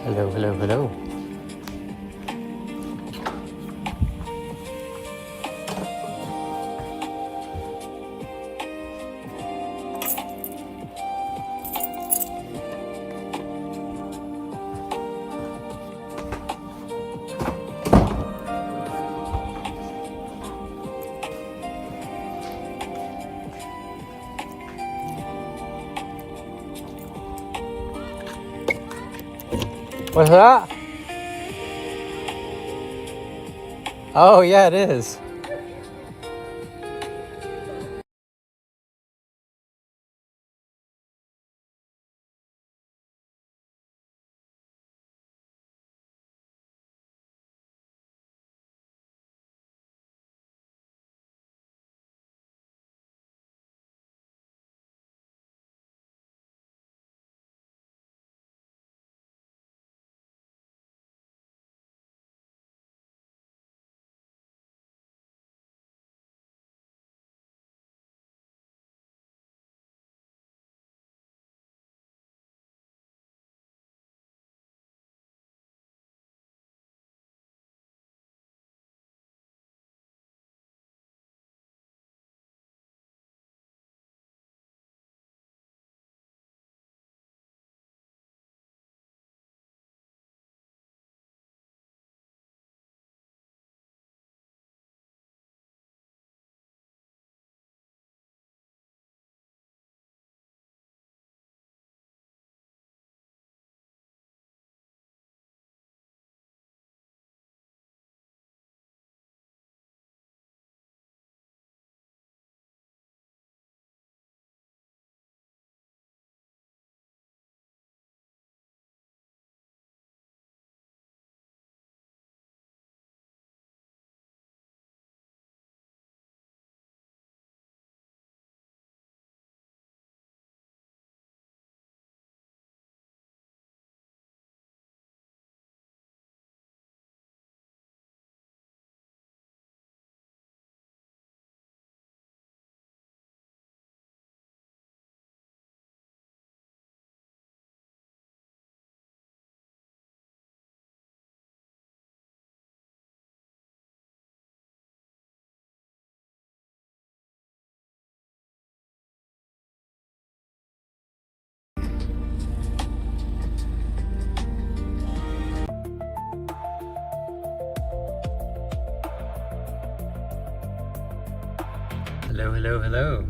Hello, hello, hello. What's that? Oh, yeah, it is. Hello, hello, hello.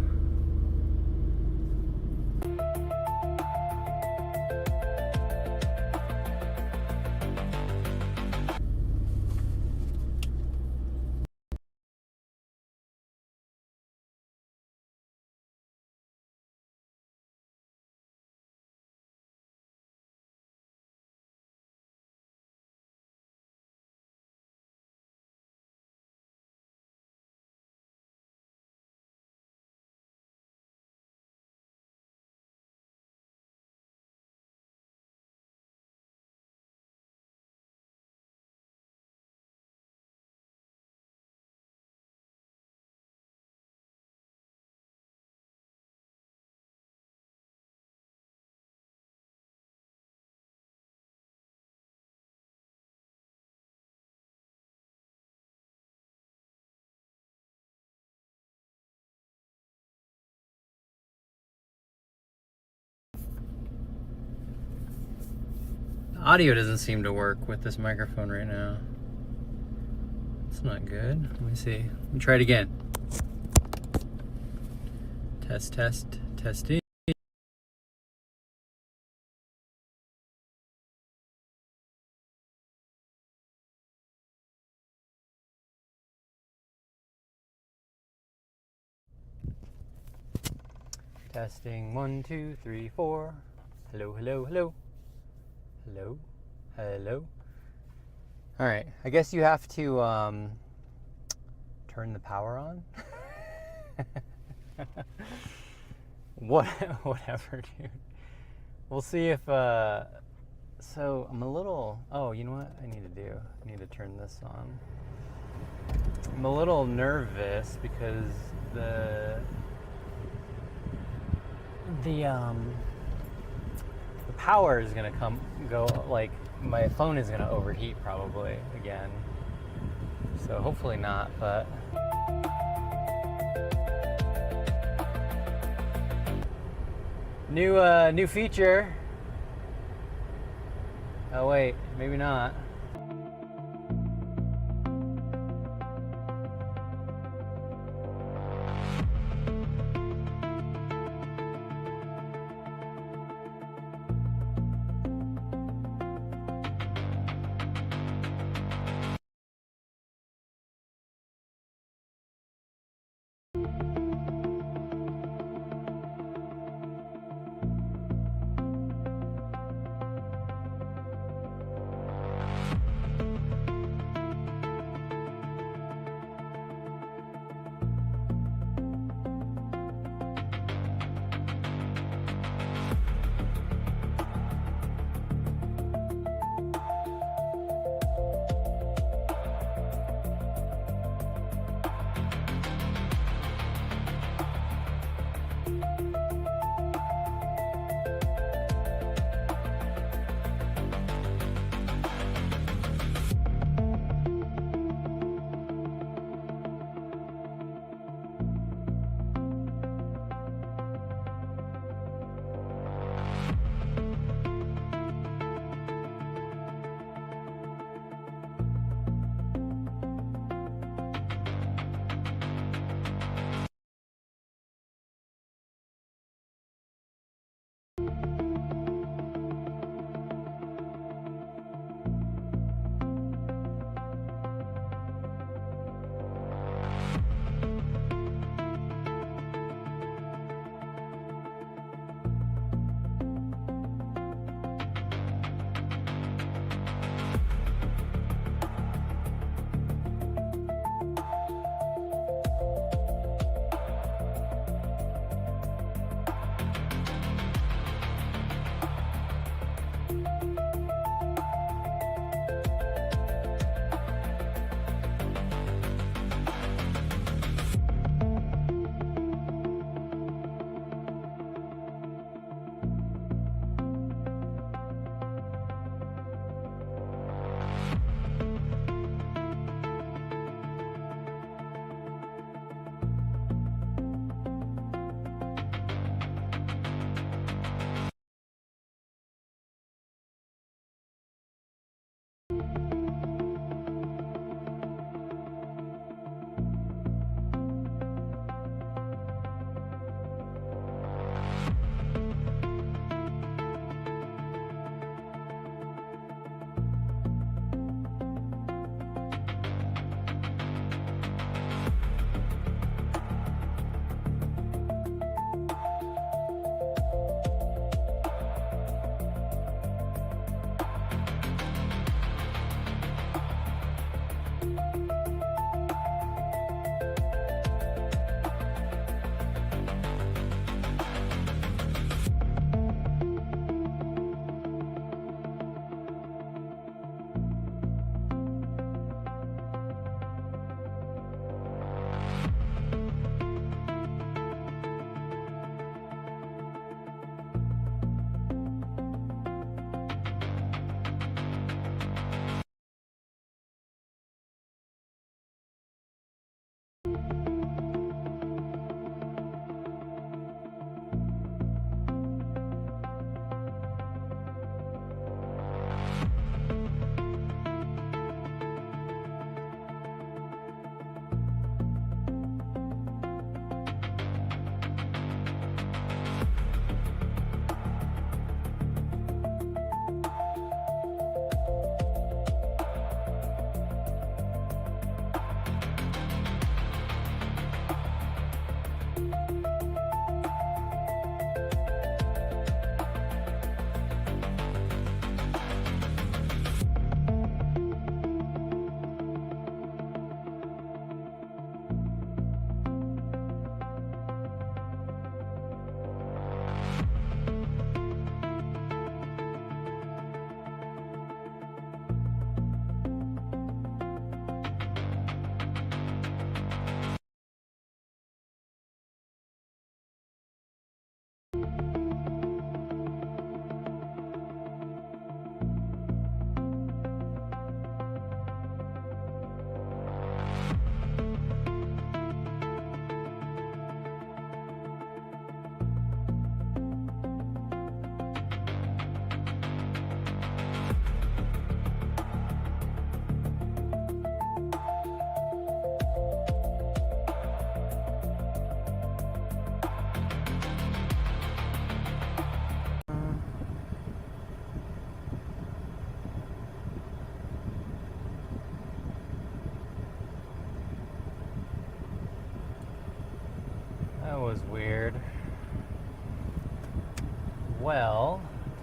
Audio doesn't seem to work with this microphone right now. It's not good. Let me see. Let me try it again. Test, test, testing. Testing 1, 2, 3, 4. Hello, hello, hello. Hello, hello. All right. I guess you have to turn the power on. Whatever, dude. We'll see if. So I'm a little. Oh, you know what I need to do? I need to turn this on. I'm a little nervous because the power is gonna go, like my phone is gonna overheat probably again. So hopefully not, but new feature. Oh wait, maybe not.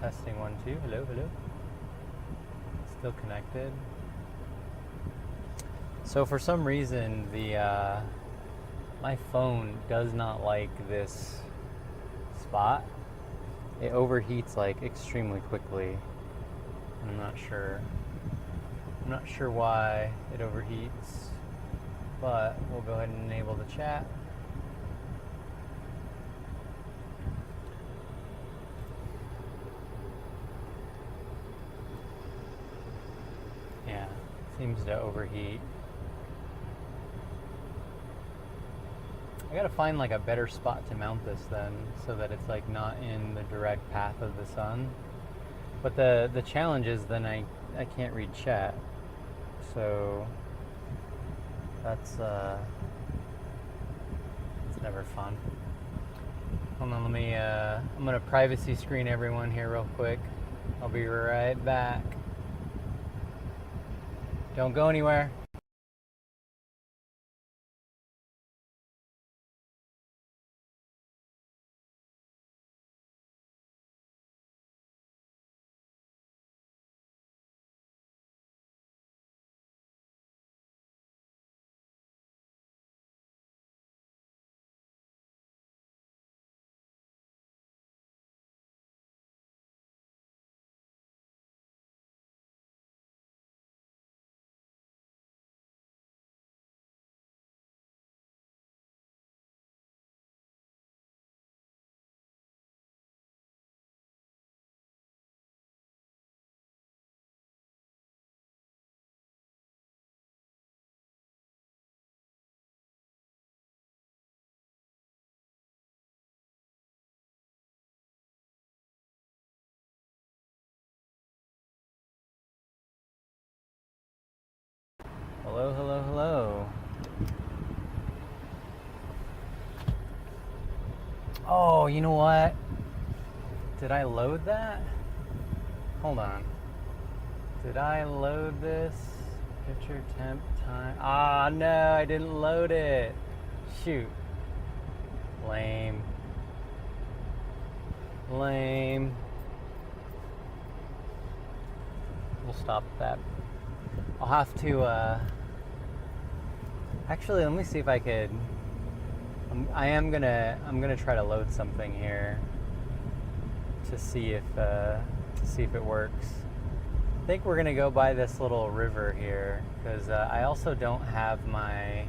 Testing 1, 2. Hello, hello. Still connected. So for some reason, my phone does not like this spot. It overheats like extremely quickly. I'm not sure. I'm not sure why it overheats, but we'll go ahead and enable the chat. Yeah, seems to overheat. I gotta find like a better spot to mount this then, so that it's like not in the direct path of the sun. But the challenge is then I can't read chat, so that's it's never fun. Hold on, let me I'm gonna privacy screen everyone here real quick. I'll be right back. Don't go anywhere. Hello, hello, hello. Oh, you know what? Did I load that? Hold on. Did I load this? Picture, temp, time. Ah, no, I didn't load it. Shoot. Lame. Lame. We'll stop that. I'll have to, actually, let me see if I could. I'm gonna try to load something here to see if it works. I think we're gonna go by this little river here because I also don't have my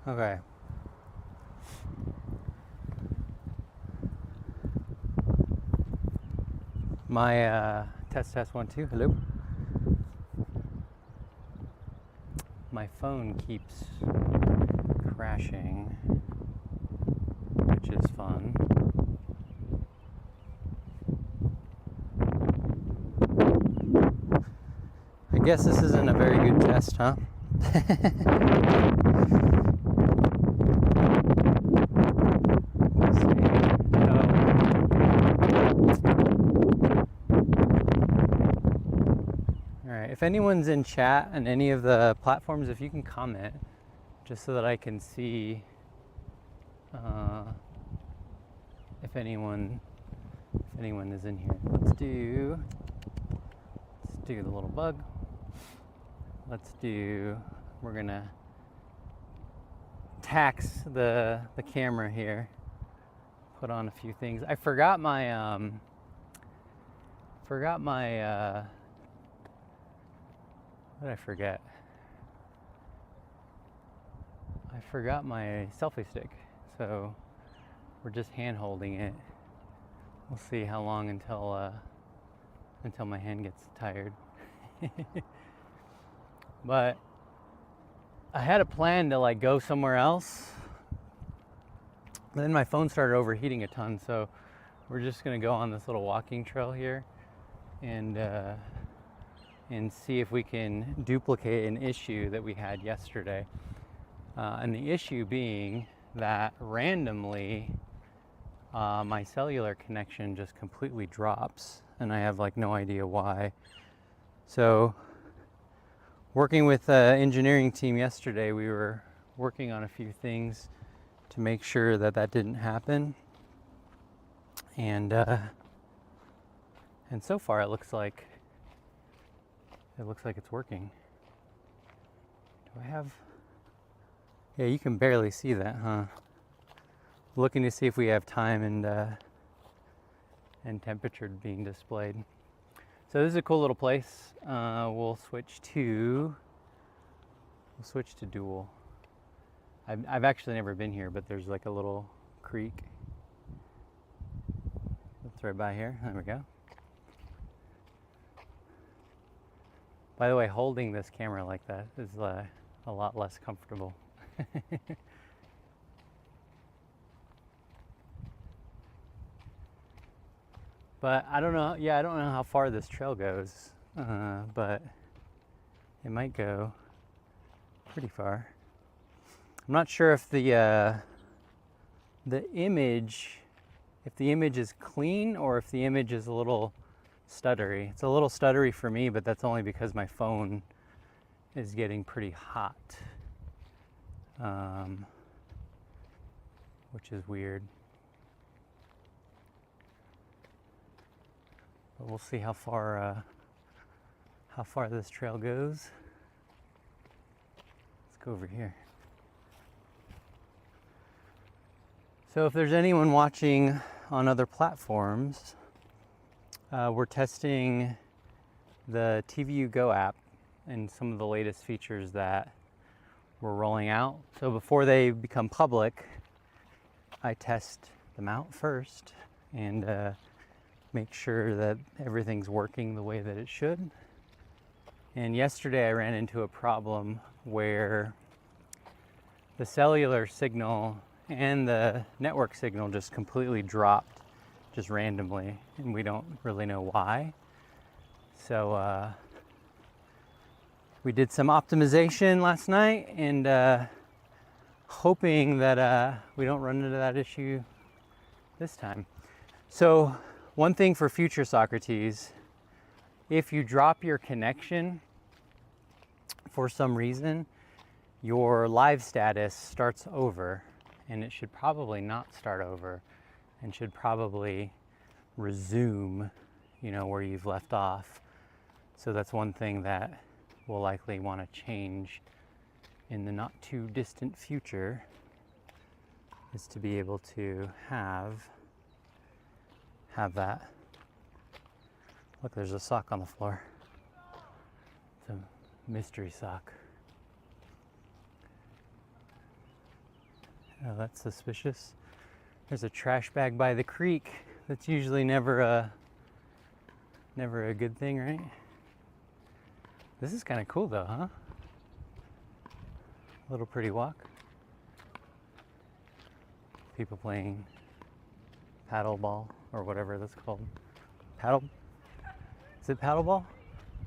Okay. My test 1 2. Hello. My phone keeps crashing, which is fun. I guess this isn't a very good test, huh? Let's see. Alright, if anyone's in chat on any of the platforms, if you can comment, just so that I can see if anyone is in here. Let's do the little bug. We're gonna tax the camera here. Put on a few things. I forgot my what did I forget? I forgot my selfie stick, so we're just hand holding it. We'll see how long until my hand gets tired. But I had a plan to like go somewhere else, but then my phone started overheating a ton, so we're just gonna go on this little walking trail here and see if we can duplicate an issue that we had yesterday. And the issue being that randomly my cellular connection just completely drops, and I have like no idea why. So working with the engineering team yesterday, we were working on a few things to make sure that that didn't happen. And so far it looks like it's working. Do I have? Yeah, you can barely see that, huh? Looking to see if we have time and temperature being displayed. So this is a cool little place. We'll switch to dual. I've actually never been here, but there's like a little creek. That's right by here. There we go. By the way, holding this camera like that is a lot less comfortable. But I don't know. Yeah, I don't know how far this trail goes, but it might go pretty far. I'm not sure if the image is clean or if the image is a little stuttery. It's a little stuttery for me, but that's only because my phone is getting pretty hot, which is weird. But we'll see how far this trail goes. Let's go over here. So if there's anyone watching on other platforms, we're testing the TVU Go app and some of the latest features that we're rolling out. So before they become public, I test them out first and make sure that everything's working the way that it should. And yesterday I ran into a problem where the cellular signal and the network signal just completely dropped just randomly, and we don't really know why. So we did some optimization last night and hoping that we don't run into that issue this time. So one thing for future Socrates, if you drop your connection for some reason, your live status starts over, and it should probably not start over and should probably resume, where you've left off. So that's one thing that we'll likely want to change in the not too distant future, is to be able to have that. Look, there's a sock on the floor. It's a mystery sock. Oh, that's suspicious. There's a trash bag by the creek. That's usually never a good thing, right? This is kind of cool though, huh? A little pretty walk. People playing paddle ball or whatever that's called. Paddle? Is it paddle ball?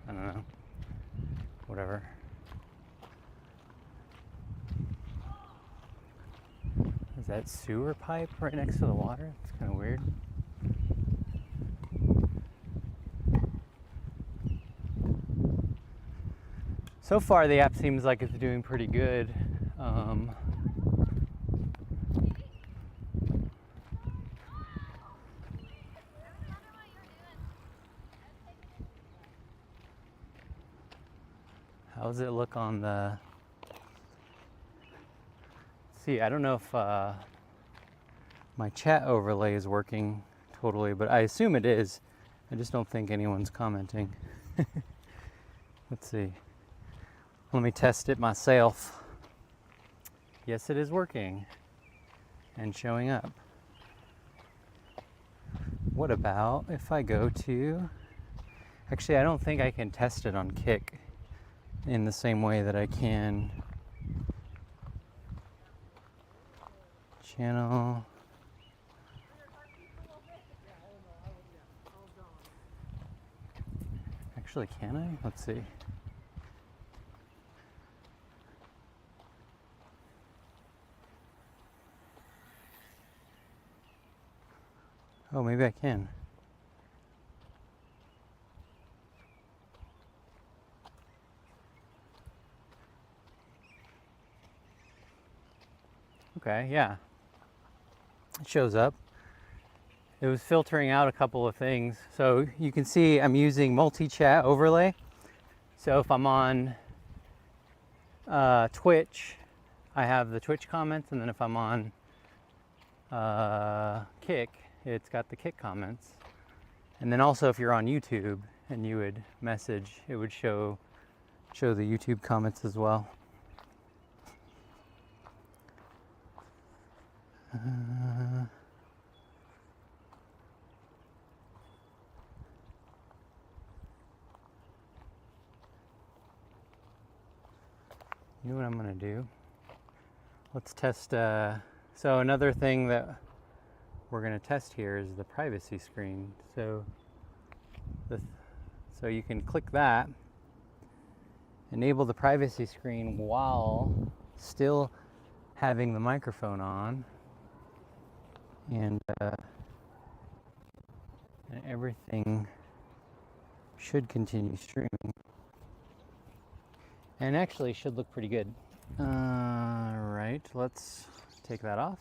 I don't know. Whatever. Is that sewer pipe right next to the water? It's kind of weird. So far, the app seems like it's doing pretty good. How does it look on the... See, I don't know if my chat overlay is working totally, but I assume it is. I just don't think anyone's commenting. Let's see. Let me test it myself. Yes, it is working and showing up. What about if I go to... Actually, I don't think I can test it on Kick in the same way that I can channel. Actually, can I? Let's see. Oh, maybe I can. Okay, yeah. It shows up. It was filtering out a couple of things. So you can see I'm using multi-chat overlay. So if I'm on Twitch, I have the Twitch comments, and then if I'm on Kick, it's got the Kick comments. And then also if you're on YouTube and you would message, it would show the YouTube comments as well. You know what I'm gonna do? Let's test, so another thing that we're gonna test here is the privacy screen. So you can click that, enable the privacy screen while still having the microphone on, and everything should continue streaming. And actually should look pretty good. Right, let's take that off.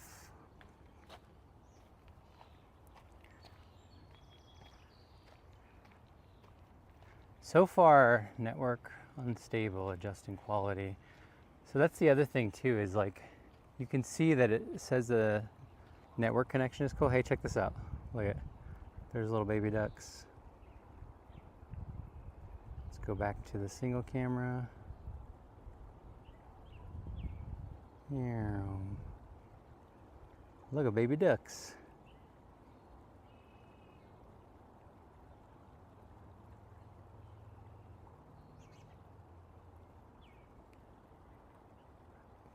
So far, network unstable, adjusting quality. So that's the other thing too, is like, you can see that it says the network connection is cool. Hey, check this out. Look at, there's little baby ducks. Let's go back to the single camera. Look at baby ducks.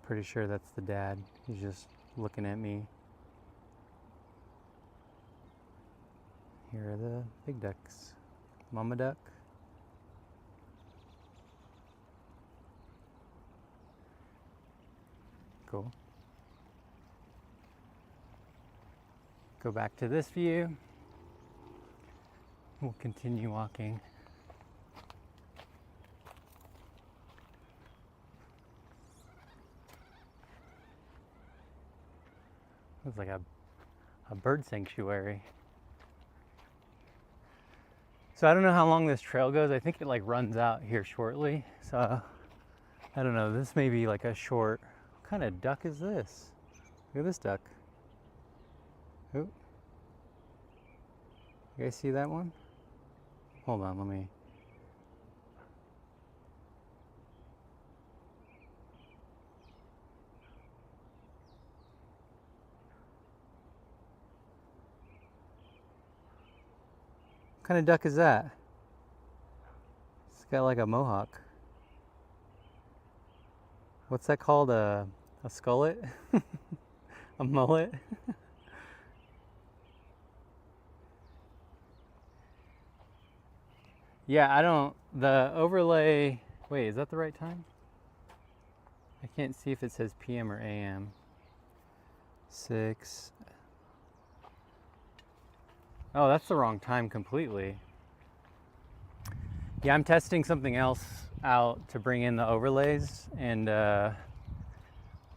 Pretty sure that's the dad. He's just looking at me. Here are the big ducks. Mama duck. Cool. Go back to this view. We'll continue walking. It's like a bird sanctuary. So I don't know how long this trail goes. I think it like runs out here shortly. So I don't know, this may be like a short... What kind of duck is this? Look at this duck. Oh. You guys see that one? Hold on, let me... kind of duck is that? It's got like a mohawk. What's that called? A skullet? A mullet? Yeah, I don't, the overlay, wait, is that the right time? I can't see if it says PM or AM. 6. Oh, that's the wrong time completely. Yeah, I'm testing something else out to bring in the overlays, and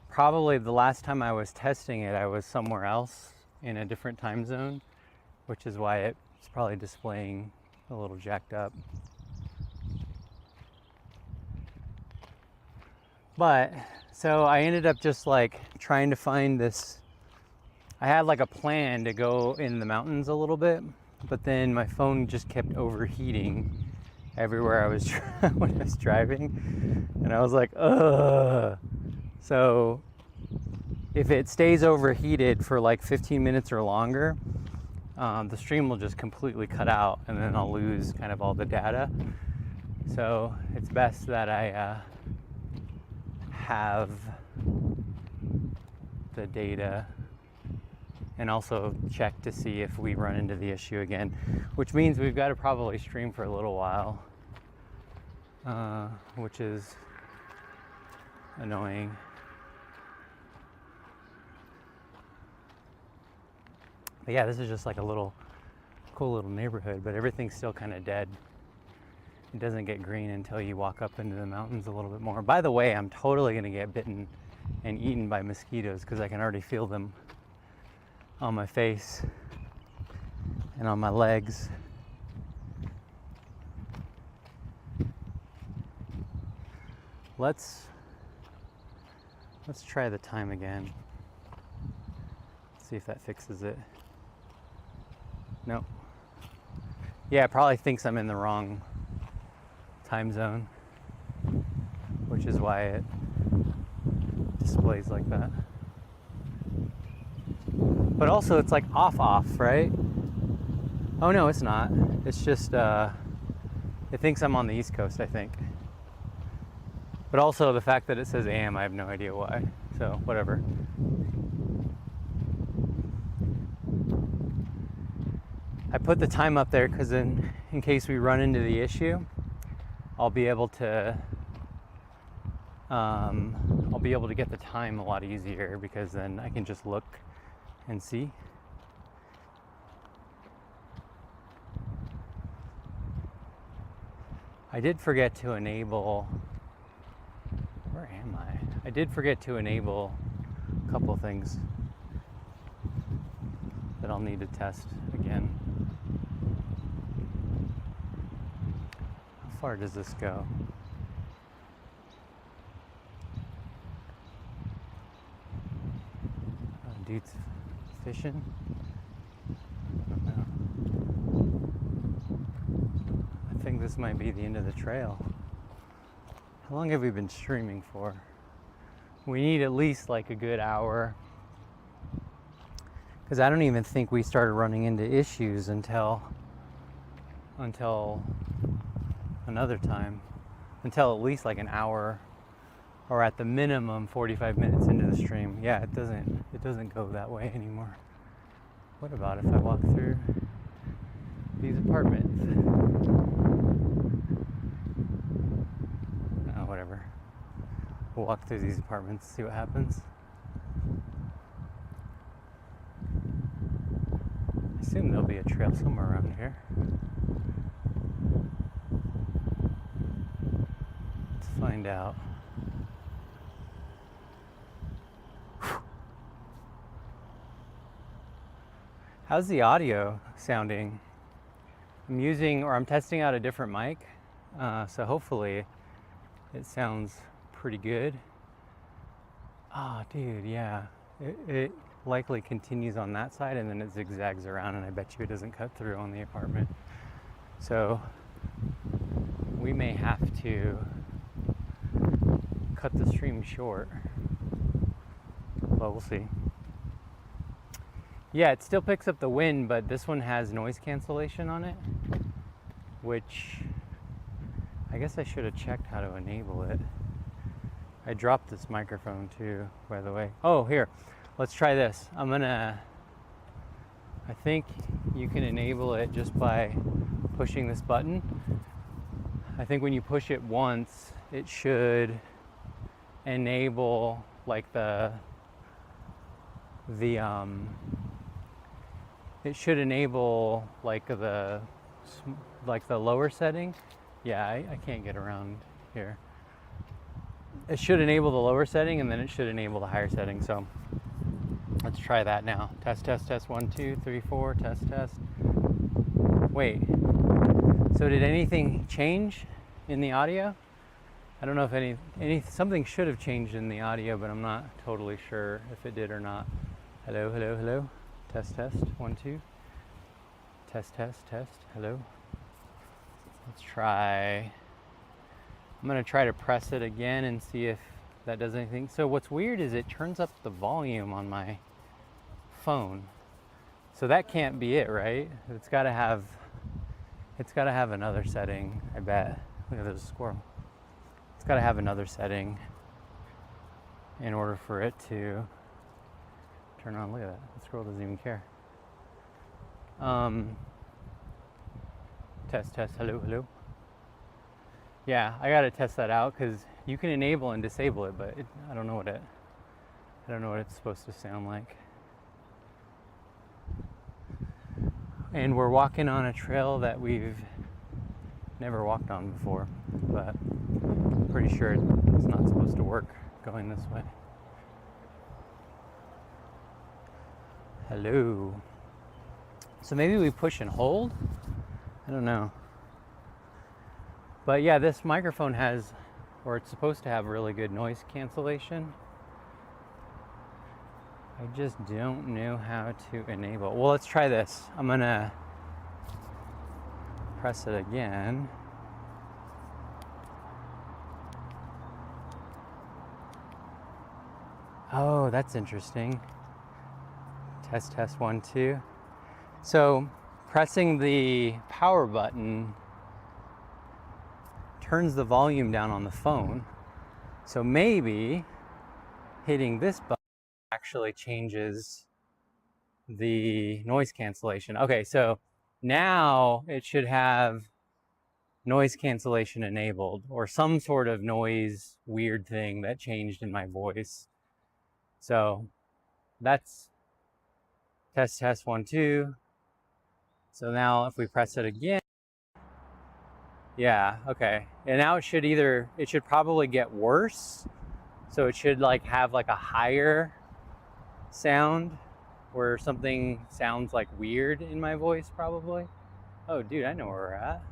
probably the last time I was testing it, I was somewhere else in a different time zone, which is why it's probably displaying a little jacked up. But so I ended up just like trying to find this. I had like a plan to go in the mountains a little bit, but then my phone just kept overheating everywhere I was when I was driving, and I was like, ugh. So if it stays overheated for like 15 minutes or longer, the stream will just completely cut out, and then I'll lose kind of all the data. So it's best that I have the data and also check to see if we run into the issue again, which means we've got to probably stream for a little while, which is annoying. But yeah, this is just like a little cool little neighborhood, but everything's still kind of dead. It doesn't get green until you walk up into the mountains a little bit more. By the way, I'm totally gonna get bitten and eaten by mosquitoes because I can already feel them on my face and on my legs. Let's try the time again. See if that fixes it. Nope. Yeah, it probably thinks I'm in the wrong time zone, which is why it displays like that. But also it's like off, right? Oh no, it's not. It's just, it thinks I'm on the East Coast, I think. But also the fact that it says AM, I have no idea why. So whatever. I put the time up there because in case we run into the issue, I'll be able to get the time a lot easier, because then I can just look and see. I did forget to enable, where am I? I did forget to enable a couple things that I'll need to test again. How far does this go? Dude's fishing? I don't know. I think this might be the end of the trail. How long have we been streaming for? We need at least like a good hour, because I don't even think we started running into issues until another time, until at least like an hour, or at the minimum 45 minutes into the stream. Yeah, it doesn't go that way anymore. What about if I walk through these apartments? Oh, whatever. We'll walk through these apartments, see what happens. I assume there'll be a trail somewhere around here. Let's find out. How's the audio sounding? I'm testing out a different mic, so hopefully it sounds pretty good. Oh, dude, yeah. It likely continues on that side and then it zigzags around, and I bet you it doesn't cut through on the apartment. So we may have to cut the stream short, but we'll see. Yeah, it still picks up the wind, but this one has noise cancellation on it. which I guess I should have checked how to enable it. I dropped this microphone too, by the way. Oh, here, let's try this. I think you can enable it just by pushing this button. I think when you push it once, it should enable like it should enable like the lower setting. Yeah, I can't get around here. It should enable the lower setting, and then it should enable the higher setting. So let's try that now. Test, test, test, 1, 2, 3, 4, test, test. Wait, so did anything change in the audio? I don't know if something should have changed in the audio, but I'm not totally sure if it did or not. Hello, hello, hello. Test, test, 1, 2. Test, test, test, hello. Let's try. I'm gonna try to press it again and see if that does anything. So what's weird is it turns up the volume on my phone. So that can't be it, right? It's gotta have another setting, I bet. Look at, there's a squirrel. It's gotta have another setting in order for it to turn on. Look at that, the squirrel doesn't even care. Test, test, hello, hello. Yeah, I gotta test that out because you can enable and disable it, but I don't know what it's supposed to sound like. And we're walking on a trail that we've never walked on before, but I'm pretty sure it's not supposed to work going this way. Hello. So maybe we push and hold? I don't know. But yeah, this microphone has, or it's supposed to have, really good noise cancellation. I just don't know how to enable. Well, let's try this. I'm gonna press it again. Oh, that's interesting. Test, test, 1, 2. So pressing the power button turns the volume down on the phone. So maybe hitting this button actually changes the noise cancellation. Okay, so now it should have noise cancellation enabled, or some sort of noise weird thing that changed in my voice. So that's test, test, 1, 2. So now if we press it again, yeah, okay. And now it should probably get worse. So it should like have like a higher sound where something sounds like weird in my voice probably. Oh dude, I know where we're at.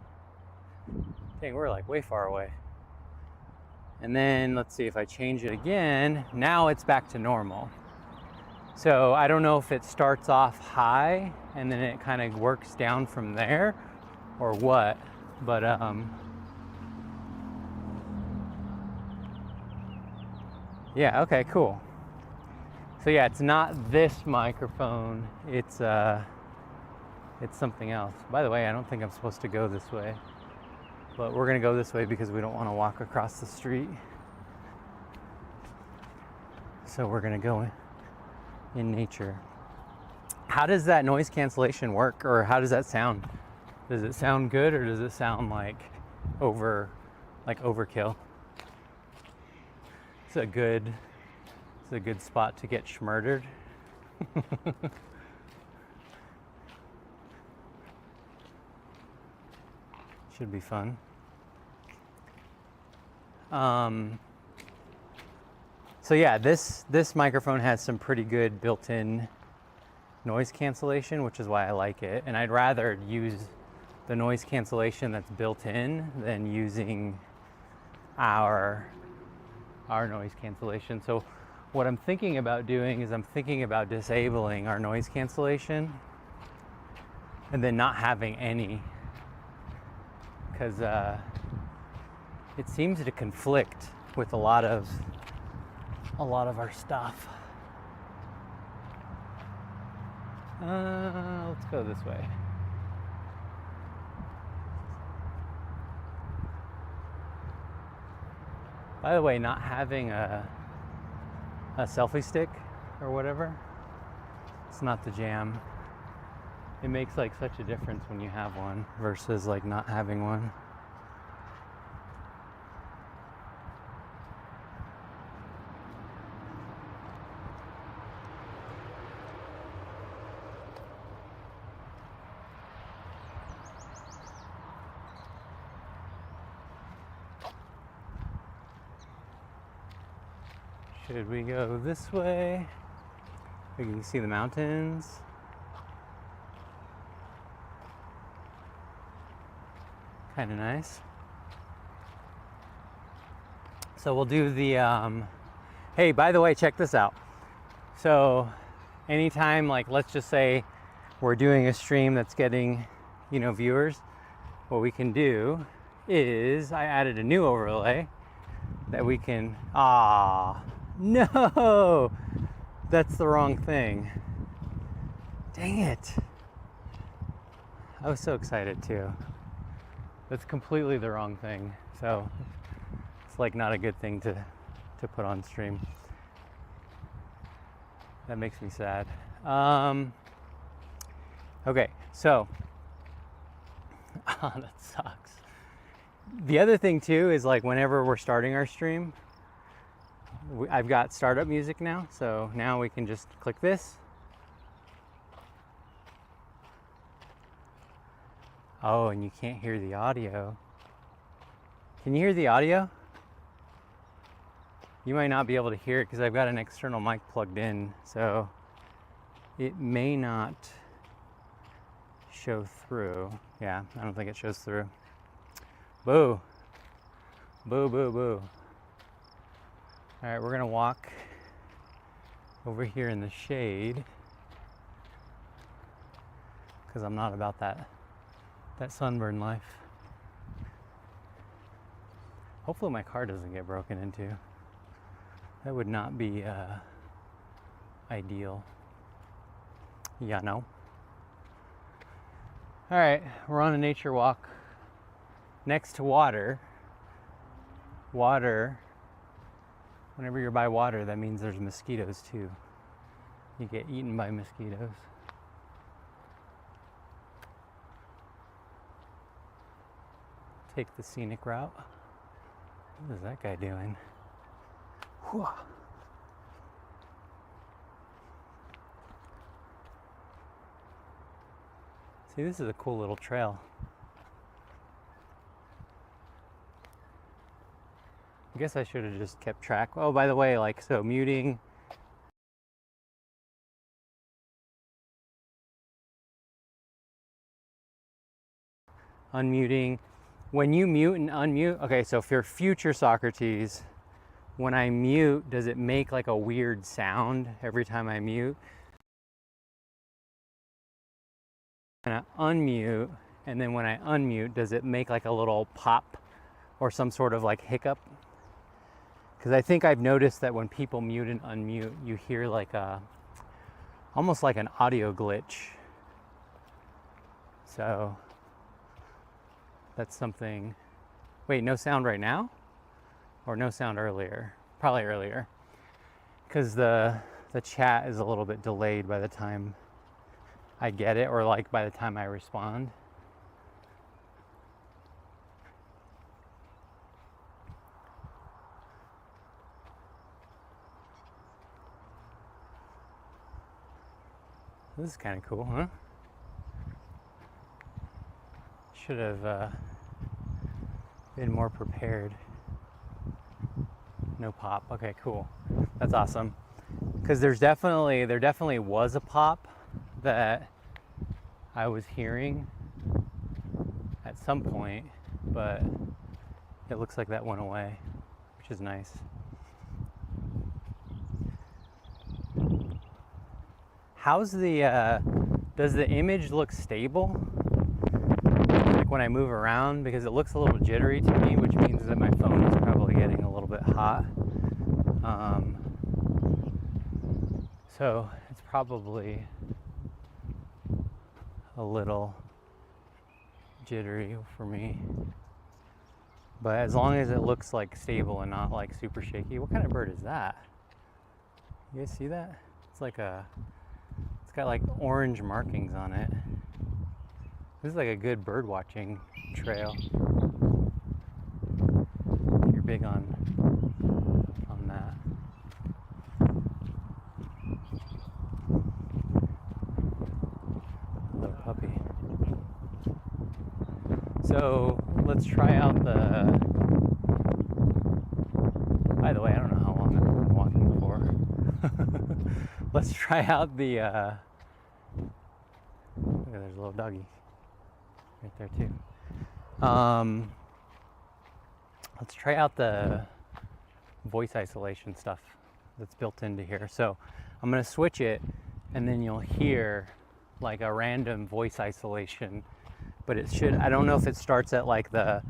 Dang, we're like way far away. And then let's see if I change it again. Now it's back to normal. So I don't know if it starts off high and then it kind of works down from there or what, but yeah, okay, cool. So yeah, it's not this microphone, it's something else. By the way, I don't think I'm supposed to go this way, but we're gonna go this way because we don't want to walk across the street. So we're gonna go in nature. How does that noise cancellation work, or how does that sound? Does it sound good, or does it sound like overkill? It's a good spot to get schmurdered. Should be fun. So yeah, this microphone has some pretty good built-in noise cancellation, which is why I like it. And I'd rather use the noise cancellation that's built in than using our noise cancellation. So what I'm thinking about doing is I'm thinking about disabling our noise cancellation and then not having any, because it seems to conflict with a lot of our stuff. Let's go this way. By the way, not having a selfie stick or whatever, it's not the jam. It makes like such a difference when you have one versus like not having one. Should we go this way? You can see the mountains. Kind of nice. So we'll do the, hey, by the way, check this out. So anytime, like, let's just say we're doing a stream that's getting, viewers, what we can do is I added a new overlay that we can, no, that's the wrong thing. Dang it. I was so excited too. That's completely the wrong thing. So it's like not a good thing to put on stream. That makes me sad. Okay, so, that sucks. The other thing too is like whenever we're starting our stream, I've got startup music now, so now we can just click this. Oh, and you can't hear the audio. Can you hear the audio? You might not be able to hear it because I've got an external mic plugged in, so it may not show through. Yeah, I don't think it shows through. Boo. Boo, boo, boo. All right, we're gonna walk over here in the shade because I'm not about that sunburn life. Hopefully my car doesn't get broken into. That would not be ideal. Yeah, no. All right, we're on a nature walk next to water. Water, whenever you're by water, that means there's mosquitoes too. You get eaten by mosquitoes. Take the scenic route. What is that guy doing? Whew. See, this is a cool little trail. I guess I should have just kept track. Oh, by the way, like, so muting. Unmuting. When you mute and unmute, okay, so for future Socrates, when I mute, does it make like a weird sound every time I mute? And I unmute, and then when I unmute, does it make like a little pop or some sort of like hiccup? Because I think I've noticed that when people mute and unmute, you hear like almost like an audio glitch. So that's something. Wait, no sound right now? Or no sound earlier? Probably earlier. Because the chat is a little bit delayed by the time I get it, or like by the time I respond. This is kind of cool, huh? Should have been more prepared. No pop. Okay, cool. That's awesome. Because there definitely was a pop that I was hearing at some point, but it looks like that went away, which is nice. How's the, does the image look stable? Like when I move around, because it looks a little jittery to me, which means that my phone is probably getting a little bit hot. So it's probably a little jittery for me. But as long as it looks like stable and not like super shaky. What kind of bird is that? You guys see that? It's like it's got like orange markings on it. This is like a good bird watching trail. If you're big on that. Little puppy. So let's try out the. By the way, I don't know how long I've been walking for. Let's try out the. Look, there's a little doggy right there too. Let's try out the voice isolation stuff that's built into here. So I'm going to switch it, and then you'll hear like a random voice isolation, but it should, I don't know if it starts at like the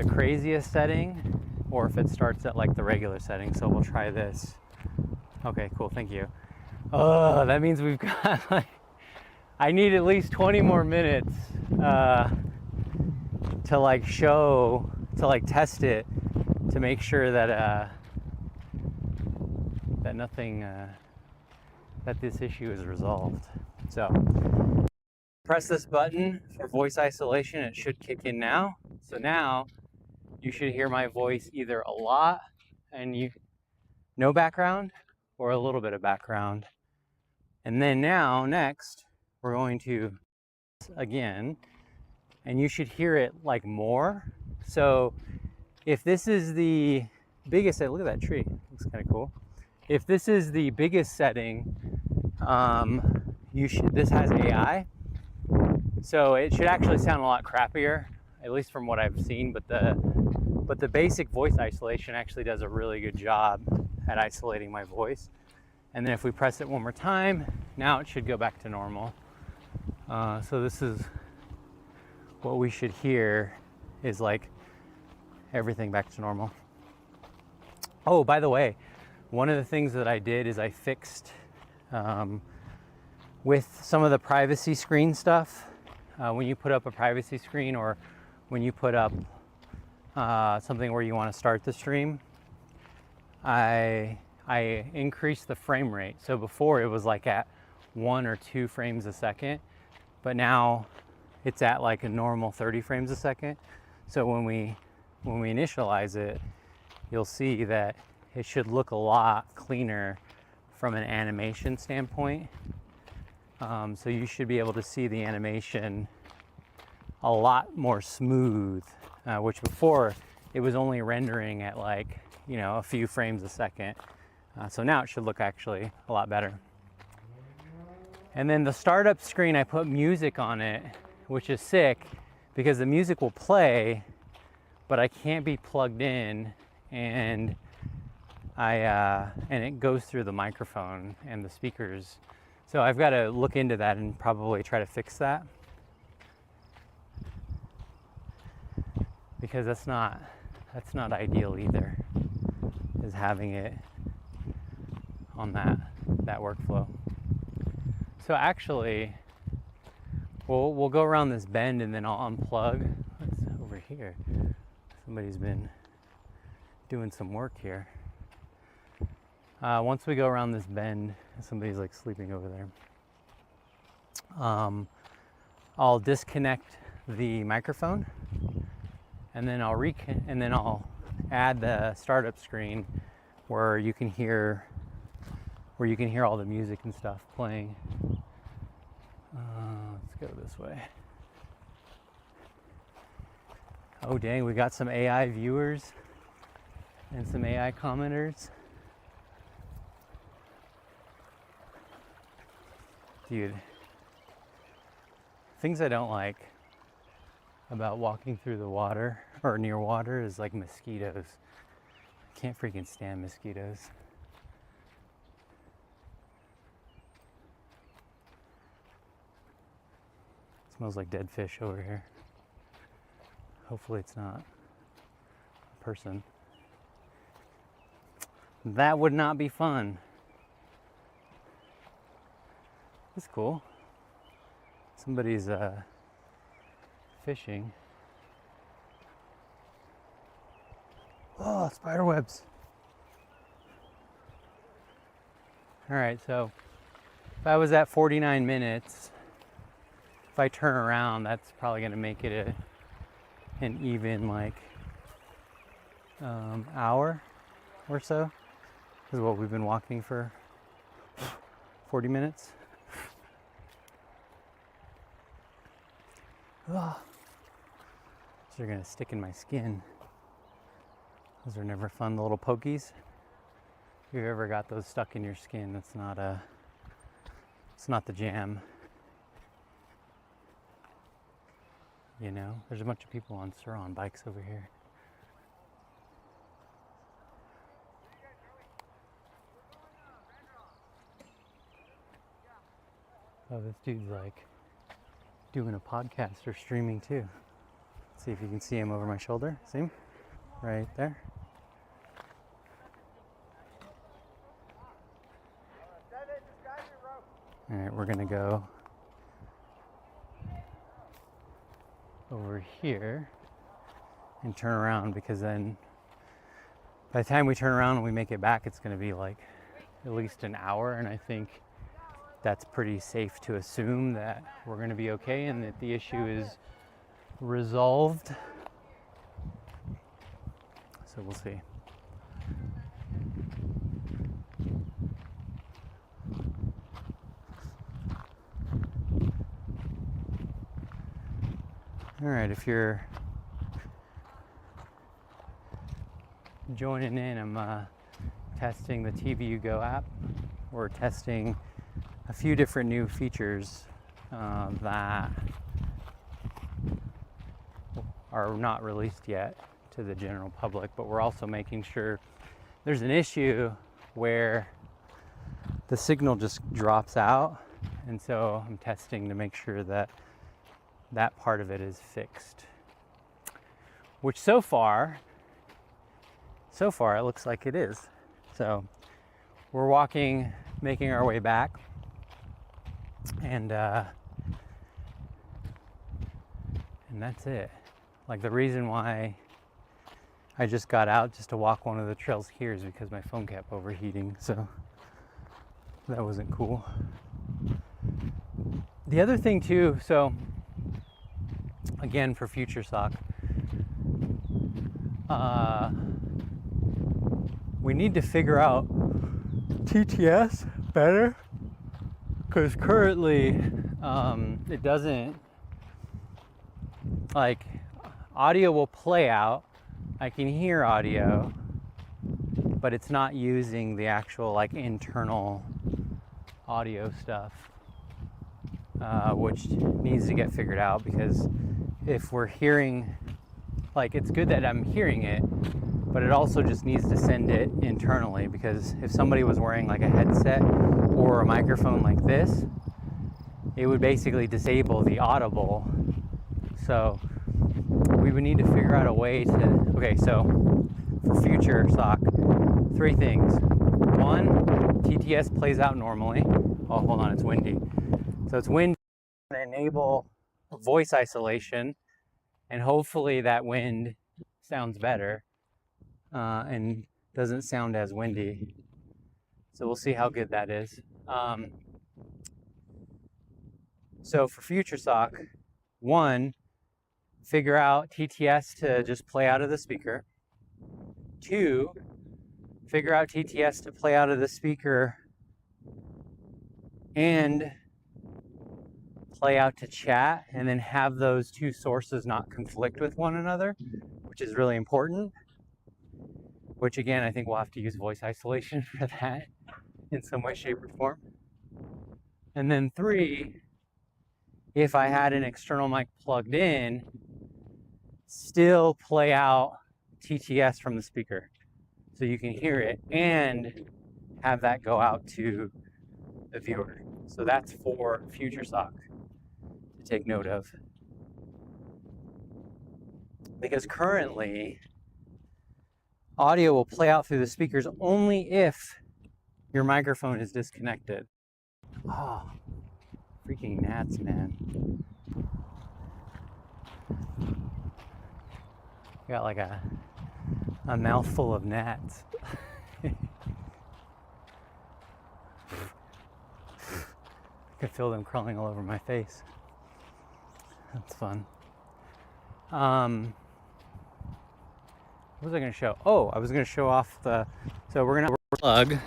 craziest setting or if it starts at like the regular setting. So we'll try this. Okay, cool, thank you. Oh, that means we've got like, I need at least 20 more minutes to like show, to like test it, to make sure that that nothing, that this issue is resolved. So press this button for voice isolation. It should kick in now. So now you should hear my voice either a lot and no background, or a little bit of background. And then now next we're going to again, and you should hear it like more. So if this is the biggest, look at that tree, looks kind of cool. If this is the biggest setting, this has AI, so it should actually sound a lot crappier, at least from what I've seen. But the basic voice isolation actually does a really good job at isolating my voice. And then if we press it one more time, now it should go back to normal. So this is what we should hear, is like everything back to normal. Oh, by the way, one of the things that I did is I fixed with some of the privacy screen stuff. When you put up a privacy screen, or when you put up something where you want to start the stream, I increased the frame rate. So before it was like at 1 or 2 frames a second, but now it's at like a normal 30 frames a second. So when we initialize it, you'll see that it should look a lot cleaner from an animation standpoint. So you should be able to see the animation a lot more smooth, which before it was only rendering at like, a few frames a second. So now it should look actually a lot better. And then the startup screen, I put music on it, which is sick because the music will play, but I can't be plugged in, and and it goes through the microphone and the speakers. So I've got to look into that and probably try to fix that, because that's not ideal either, is having it on that workflow. So actually, we'll go around this bend and then I'll unplug. What's over here? Somebody's been doing some work here. Once we go around this bend, somebody's like sleeping over there. I'll disconnect the microphone, and then I'll add the startup screen where you can hear all the music and stuff playing. Let's go this way. Oh dang, we got some AI viewers and some AI commenters. Dude, things I don't like about walking through the water or near water is like mosquitoes. I can't freaking stand mosquitoes. It smells like dead fish over here. Hopefully it's not a person. That would not be fun. It's cool. Somebody's fishing. Oh, spider webs. All right, so if I was at 49 minutes, if I turn around, that's probably gonna make it an even like hour or so. This is what we've been walking for 40 minutes. Oh. These are gonna stick in my skin. Those are never fun, the little pokies. If you've ever got those stuck in your skin, it's not the jam. You know, there's a bunch of people on bikes over here. Oh, this dude's like doing a podcast or streaming too. Let's see if you can see him over my shoulder. See him? Right there. All right, we're gonna go over here and turn around, because then by the time we turn around and we make it back, it's gonna be like at least an hour, and I think that's pretty safe to assume that we're gonna be okay and that the issue is resolved. So we'll see. All right, if you're joining in, I'm testing the TVU Go app. We're testing a few different new features that are not released yet to the general public, but we're also making sure there's an issue where the signal just drops out, and so I'm testing to make sure that that part of it is fixed, which so far it looks like it is. So we're walking, making our way back, and that's it. Like, the reason why I just got out just to walk one of the trails here is because my phone kept overheating, so that wasn't cool. The other thing too, so again, for future sock, we need to figure out TTS better, because currently it doesn't, like, audio will play out, I can hear audio, but it's not using the actual like internal audio stuff, which needs to get figured out, because if we're hearing, like, it's good that I'm hearing it, but it also just needs to send it internally, because if somebody was wearing like a headset or a microphone like this, it would basically disable the audible. So we would need to figure out a way to, okay, so for future sock, 3 things. 1, TTS plays out normally. Oh, hold on, it's windy. So it's windy, to enable voice isolation, and hopefully that wind sounds better and doesn't sound as windy. So we'll see how good that is. So for future sock, 1, figure out TTS to just play out of the speaker. 2, figure out TTS to play out of the speaker and play out to chat, and then have those 2 sources not conflict with one another, which is really important. Which, again, I think we'll have to use voice isolation for that in some way, shape, or form. And then 3, if I had an external mic plugged in, still play out TTS from the speaker, so you can hear it and have that go out to the viewer. So that's for future sock to take note of. Because currently, audio will play out through the speakers only if your microphone is disconnected. Oh, freaking gnats, man. Got like a a mouthful of gnats. I could feel them crawling all over my face. That's fun. What was I going to show? Oh, I was going to show off so we're going to unplug.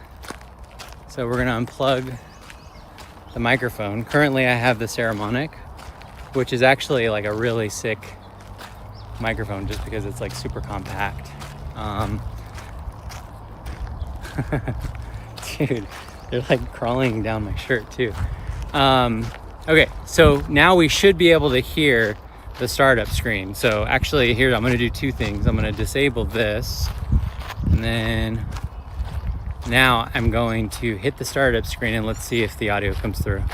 So we're going to unplug the microphone. Currently I have the Ceramonic, which is actually like a really sick microphone just because it's like super compact. Dude, they're like crawling down my shirt too. Okay, so now we should be able to hear the startup screen. So actually here, I'm gonna do two things. I'm gonna disable this, and then now I'm going to hit the startup screen and let's see if the audio comes through.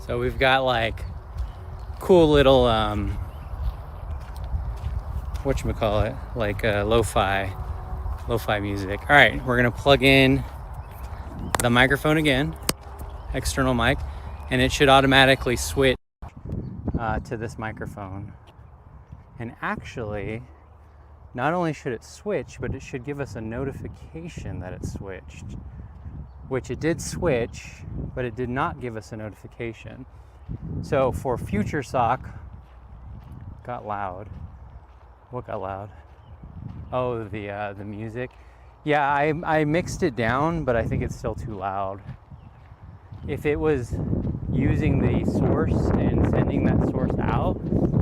So we've got like cool little whatchamacallit, like lo-fi music. All right, we're gonna plug in the microphone again, external mic, and it should automatically switch to this microphone. And actually, not only should it switch, but it should give us a notification that it switched, which it did switch, but it did not give us a notification. So for future sock, got loud. What got loud? Oh, the music. Yeah, I mixed it down, but I think it's still too loud. If it was using the source and sending that source out,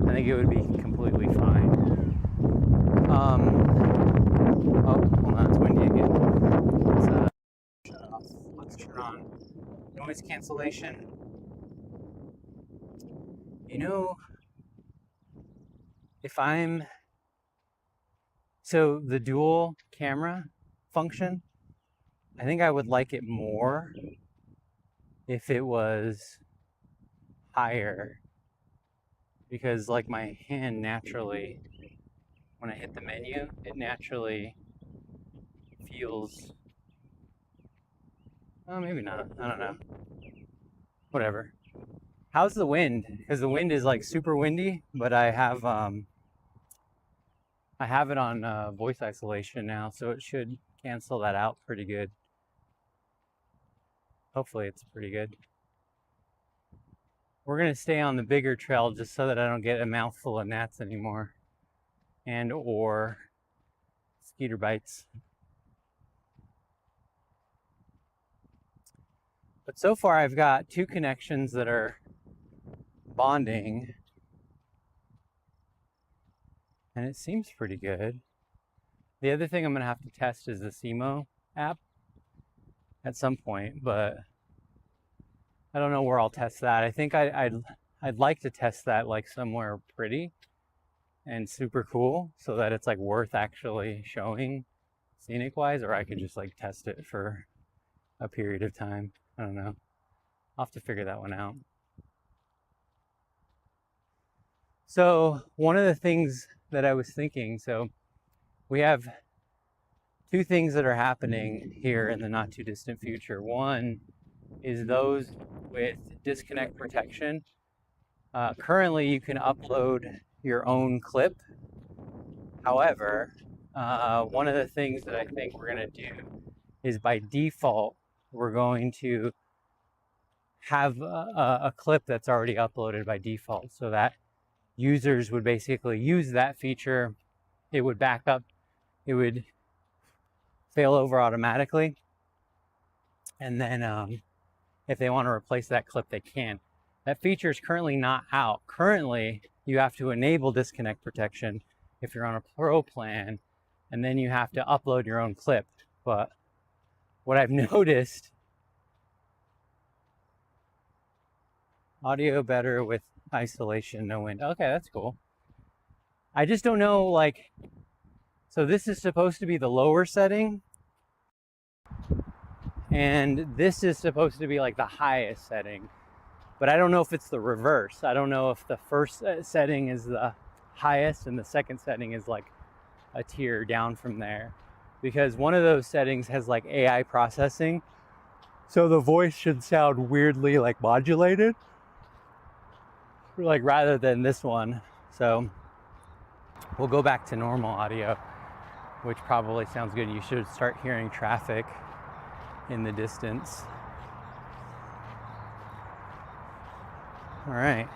I think it would be completely fine. Oh, hold on, it's windy again. Let's shut it off. Let's turn on noise cancellation. You know, so the dual camera function, I think I would like it more if it was higher, because like my hand naturally, when I hit the menu, it naturally feels, oh, maybe not, I don't know, whatever. How's the wind? Because the wind is like super windy, but I have it on voice isolation now, so it should cancel that out pretty good. Hopefully it's pretty good. We're gonna stay on the bigger trail just so that I don't get a mouthful of gnats anymore, and or mosquito bites. But so far I've got two connections that are bonding, and it seems pretty good. The other thing I'm gonna have to test is the SEMO app at some point, but I don't know where I'll test that. I think I'd like to test that like somewhere pretty and super cool, so that it's like worth actually showing scenic wise, or I could just like test it for a period of time. I don't know. I'll have to figure that one out. So one of the things that I was thinking, so we have two things that are happening here in the not too distant future. One is those with disconnect protection. Currently you can upload your own clip. However, one of the things that I think we're gonna do is by default, we're going to have a clip that's already uploaded by default, so that users would basically use that feature. It would back up, it would fail over automatically, and then if they want to replace that clip, they can. That feature is currently not out. Currently, you have to enable disconnect protection if you're on a pro plan, and then you have to upload your own clip. But what I've noticed, audio better with isolation, no wind. Okay, that's cool. I just don't know, like, So this is supposed to be the lower setting, and this is supposed to be like the highest setting. But I don't know if it's the reverse. I don't know if the first setting is the highest and the second setting is like a tier down from there. Because one of those settings has like AI processing. So the voice should sound weirdly like modulated, like rather than this one. So we'll go back to normal audio, which probably sounds good. You should start hearing traffic in the distance. All right.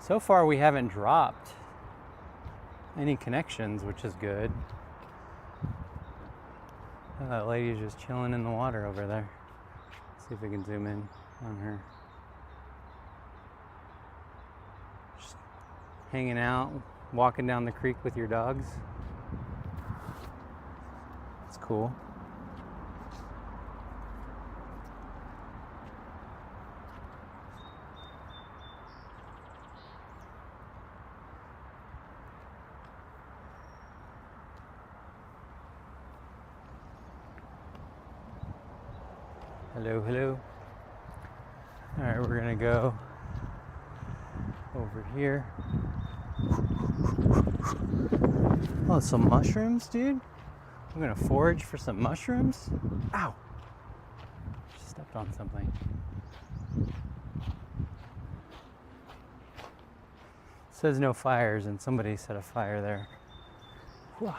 So far we haven't dropped any connections, which is good. Oh, that lady's just chilling in the water over there. Let's see if we can zoom in on her. Just hanging out, walking down the creek with your dogs. It's cool. Hello, hello. All right, we're gonna go over here. Oh, some mushrooms, dude. I'm gonna forage for some mushrooms. Ow! Just stepped on something. It says no fires, and somebody set a fire there. Whew.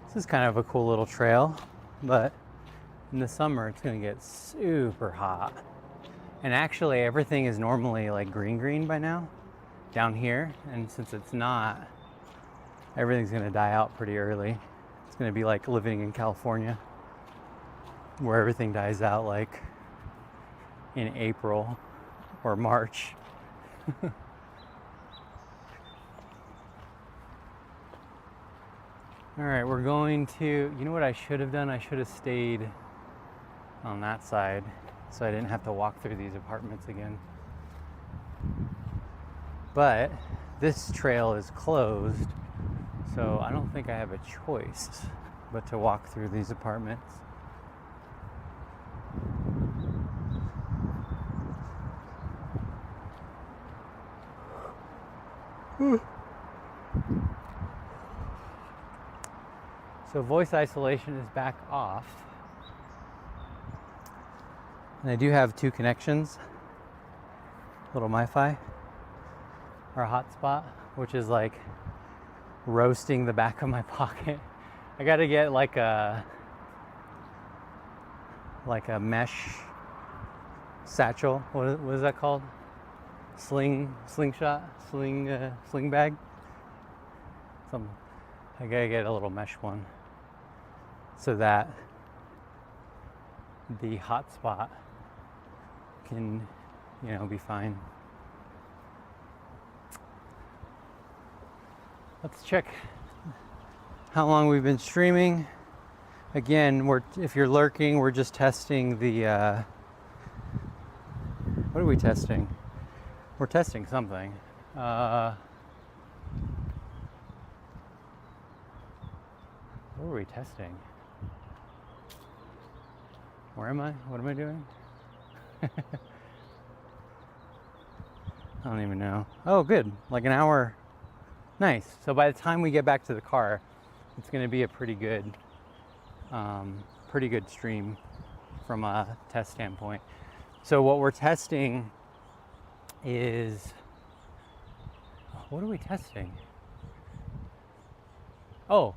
This is kind of a cool little trail, but in the summer it's gonna get super hot. And actually everything is normally like green by now down here, and since it's not, everything's gonna die out pretty early. It's gonna be like living in California, where everything dies out like in April or March. All right, we're going to, you know what I should have done? I should have stayed on that side so I didn't have to walk through these apartments again. But this trail is closed, so I don't think I have a choice but to walk through these apartments. So voice isolation is back off. And I do have 2 connections. Little MiFi, or hotspot, which is like roasting the back of my pocket. I gotta get like a mesh satchel. What is that called? Sling bag. Something. I gotta get a little mesh one, so that the hotspot can, be fine. Let's check how long we've been streaming. Again, if you're lurking, we're just testing the, what are we testing? We're testing something. What were we testing? Where am I? What am I doing? I don't even know. Oh, good. Like an hour. Nice. So by the time we get back to the car, it's going to be a pretty good stream from a test standpoint. So what we're testing is, what are we testing? Oh,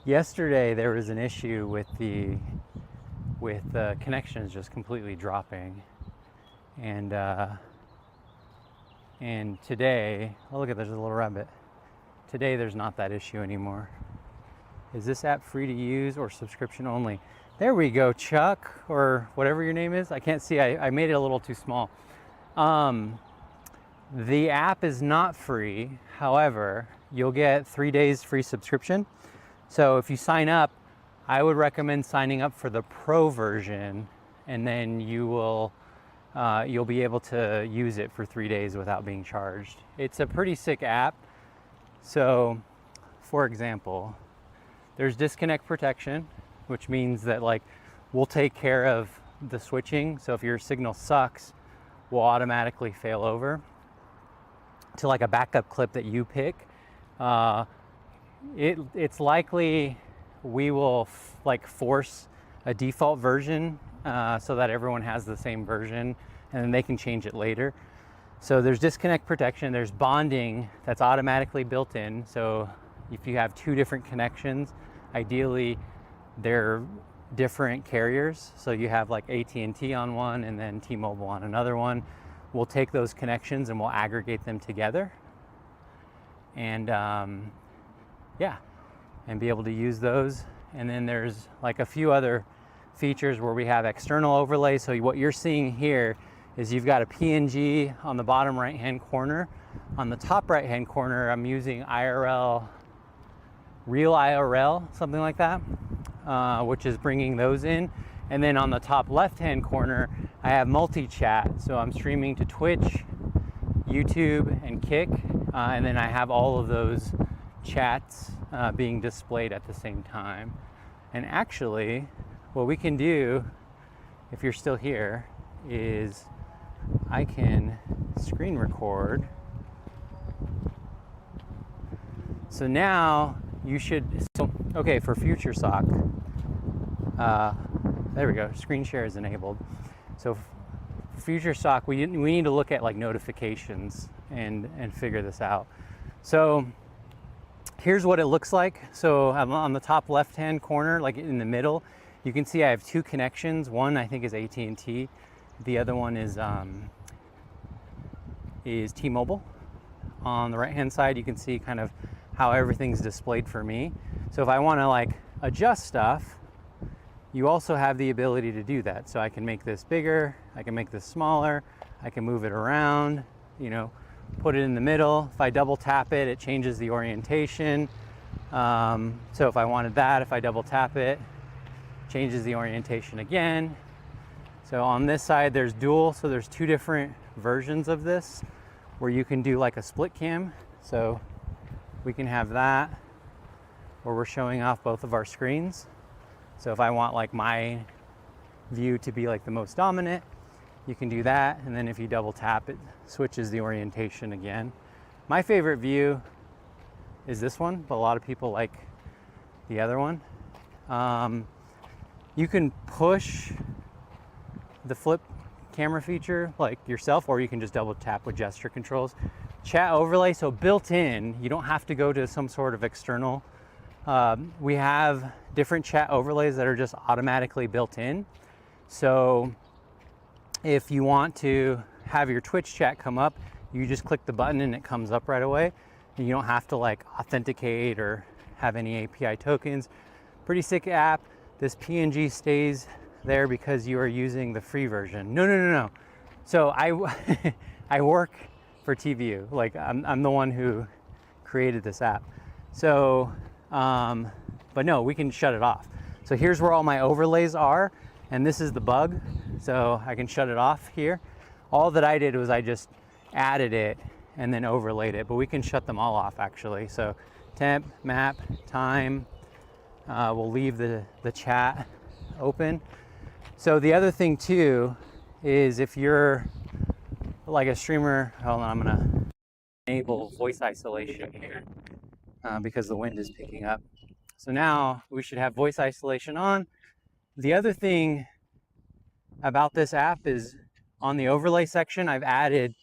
yesterday there was an issue with the connections just completely dropping, and today, oh look at, there's a little rabbit. Today there's not that issue anymore. Is this app free to use or subscription only? There we go, Chuck, or whatever your name is. I can't see, I made it a little too small. The app is not free. However, you'll get 3 days free subscription. So if you sign up, I would recommend signing up for the Pro version, and then you'll be able to use it for 3 days without being charged. It's a pretty sick app. So, for example, there's disconnect protection, which means that like we'll take care of the switching. So if your signal sucks, we'll automatically fail over to like a backup clip that you pick. It's likely we will like force a default version so that everyone has the same version, and then they can change it later. So there's disconnect protection, there's bonding that's automatically built in. So if you have two different connections, ideally they're different carriers. So you have like AT&T on one and then T-Mobile on another one. We'll take those connections and we'll aggregate them together, and yeah, and be able to use those. And then there's like a few other features where we have external overlay. So what you're seeing here is you've got a PNG on the bottom right hand corner. On the top right hand corner, I'm using IRL, real IRL, something like that, which is bringing those in. And then on the top left hand corner, I have multi-chat. So I'm streaming to Twitch, YouTube, and Kick. And then I have all of those chats being displayed at the same time. And actually, what we can do, if you're still here, is I can screen record. So now you should, okay, for future sock, there we go, screen share is enabled. So future sock, we need to look at like notifications and figure this out. So here's what it looks like. So I'm on the top left-hand corner, like in the middle, you can see I have two connections. One I think is AT&T. The other one is T-Mobile. On the right-hand side, you can see kind of how everything's displayed for me. So if I want to like adjust stuff, you also have the ability to do that. So I can make this bigger, I can make this smaller, I can move it around, you know, put it in the middle. If I double tap it, it changes the orientation. So if I wanted that, if I double tap it, changes the orientation again. So on this side, there's dual. So there's two different versions of this where you can do like a split cam. So we can have that where we're showing off both of our screens. So if I want like my view to be like the most dominant, you can do that. And then if you double tap, it switches the orientation again. My favorite view is this one, but a lot of people like the other one. You can push the flip camera feature like yourself, or you can just double tap with gesture controls. Chat overlay, so built in, you don't have to go to some sort of external. We have different chat overlays that are just automatically built in. So if you want to have your Twitch chat come up, you just click the button and it comes up right away. And you don't have to like authenticate or have any API tokens. Pretty sick app. This PNG stays there because you are using the free version. No. So I work for TVU. Like I'm the one who created this app. So, but no, we can shut it off. So here's where all my overlays are, and this is the bug. So I can shut it off here. All that I did was I just added it and then overlaid it, but we can shut them all off actually. So temp, map, time, we'll leave the chat open. So the other thing too is if you're like a streamer, hold on, I'm gonna enable voice isolation here because the wind is picking up. So now we should have voice isolation on. The other thing about this app is on the overlay section, I've added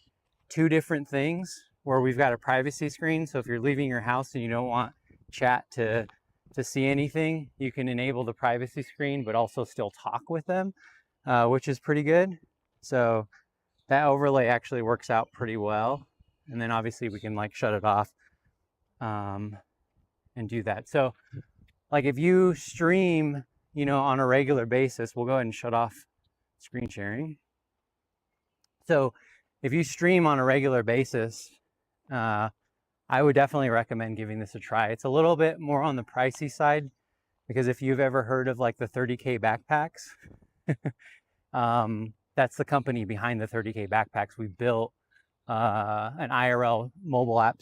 two different things where we've got a privacy screen. So if you're leaving your house and you don't want chat to see anything, you can enable the privacy screen, but also still talk with them, which is pretty good. So that overlay actually works out pretty well. And then obviously we can like shut it off and do that. So like if you stream, you know, on a regular basis, we'll go ahead and shut off screen sharing. So if you stream on a regular basis, I would definitely recommend giving this a try. It's a little bit more on the pricey side, because if you've ever heard of like the 30K backpacks, that's the company behind the 30K backpacks. We built an IRL mobile app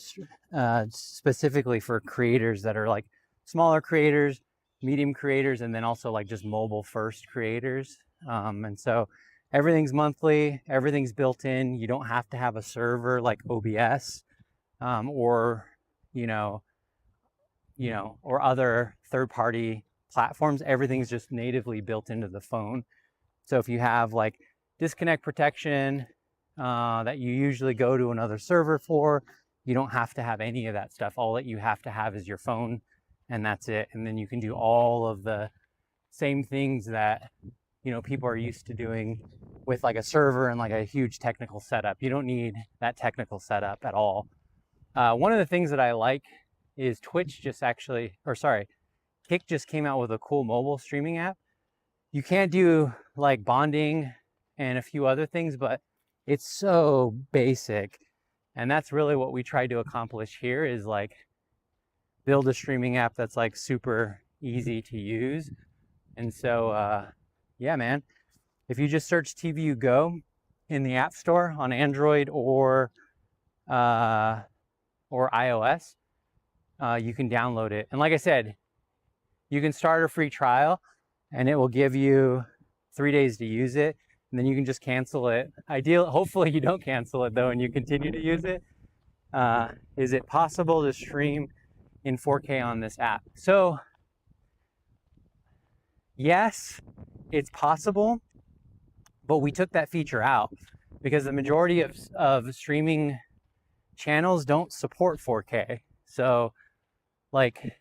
specifically for creators that are like smaller creators, medium creators, and then also like just mobile first creators. And so everything's monthly, everything's built in. You don't have to have a server like OBS, or you know, or other third-party platforms. Everything's just natively built into the phone. So if you have like disconnect protection that you usually go to another server for, you don't have to have any of that stuff. All that you have to have is your phone, and that's it. And then you can do all of the same things that people are used to doing with like a server and like a huge technical setup. You don't need that technical setup at all. One of the things that I like is Kick just came out with a cool mobile streaming app. You can't do like bonding and a few other things, but it's so basic. And that's really what we tried to accomplish here, is like build a streaming app that's like super easy to use. And so, yeah, man, if you just search TVU Go in the App Store on Android or iOS, you can download it. And like I said, you can start a free trial and it will give you 3 days to use it, and then you can just cancel it. Hopefully you don't cancel it though, and you continue to use it. Is it possible to stream in 4K on this app? So yes, it's possible, but we took that feature out because the majority of streaming channels don't support 4K. So like,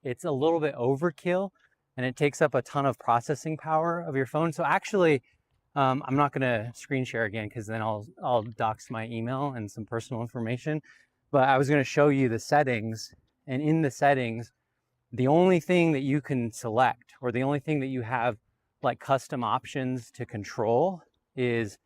it's a little bit overkill, and it takes up a ton of processing power of your phone. So actually, I'm not gonna screen share again, because then I'll dox my email and some personal information. But I was gonna show you the settings, and in the settings, the only thing that you can select, or the only thing that you have like custom options to control, is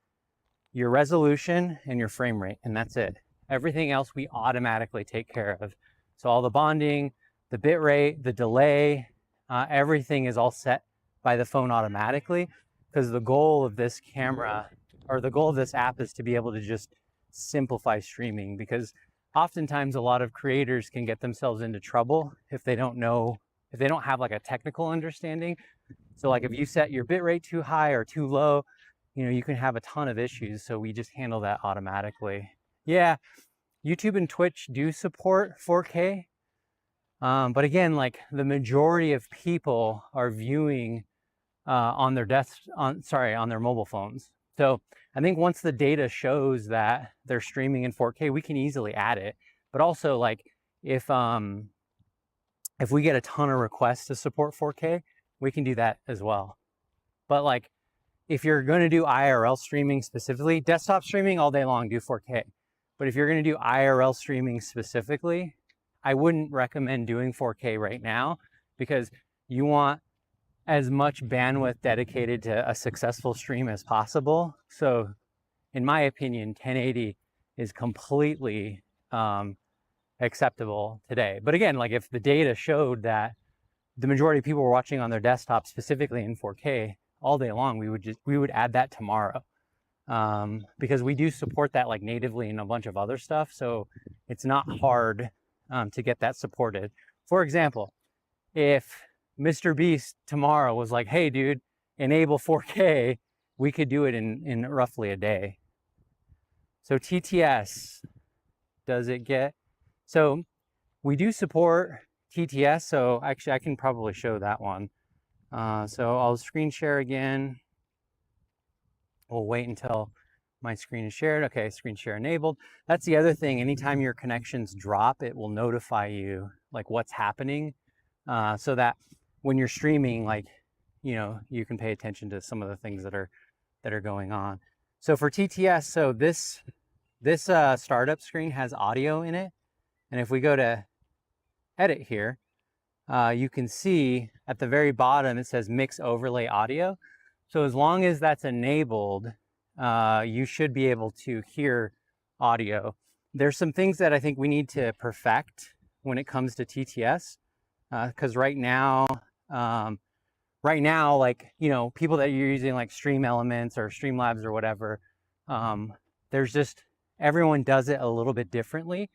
your resolution and your frame rate, and that's it. Everything else we automatically take care of. So all the bonding, the bit rate, the delay, everything is all set by the phone automatically, because the goal of this camera, or the goal of this app, is to be able to just simplify streaming, because oftentimes a lot of creators can get themselves into trouble if they don't have like a technical understanding. So like if you set your bit rate too high or too low, you can have a ton of issues. So we just handle that automatically. Yeah, YouTube and Twitch do support 4K. But again, like the majority of people are viewing on their mobile phones. So I think once the data shows that they're streaming in 4K, we can easily add it. But also, like, if we get a ton of requests to support 4K, we can do that as well. But like, if you're going to do IRL streaming specifically, desktop streaming all day long, do 4K. But if you're going to do IRL streaming specifically, I wouldn't recommend doing 4K right now, because you want as much bandwidth dedicated to a successful stream as possible. So in my opinion, 1080 is completely acceptable today. But again, like if the data showed that the majority of people were watching on their desktop specifically in 4K all day long, we would add that tomorrow. Because we do support that like natively in a bunch of other stuff. So it's not hard to get that supported. For example, if Mr. Beast tomorrow was like, hey dude, enable 4K, we could do it in roughly a day. So TTS, so we do support TTS. So actually I can probably show that one. So I'll screen share again. We'll wait until my screen is shared. Okay, screen share enabled. That's the other thing. Anytime your connections drop, it will notify you like what's happening, so that when you're streaming, like, you can pay attention to some of the things that are going on. So for TTS, so this startup screen has audio in it. And if we go to edit here, you can see at the very bottom, it says mix overlay audio. So as long as that's enabled, you should be able to hear audio. there's some things that I think we need to perfect when it comes to TTS, because right now, like, you know, people that you're using like Stream Elements or Streamlabs or whatever, there's just, everyone does it a little bit differently.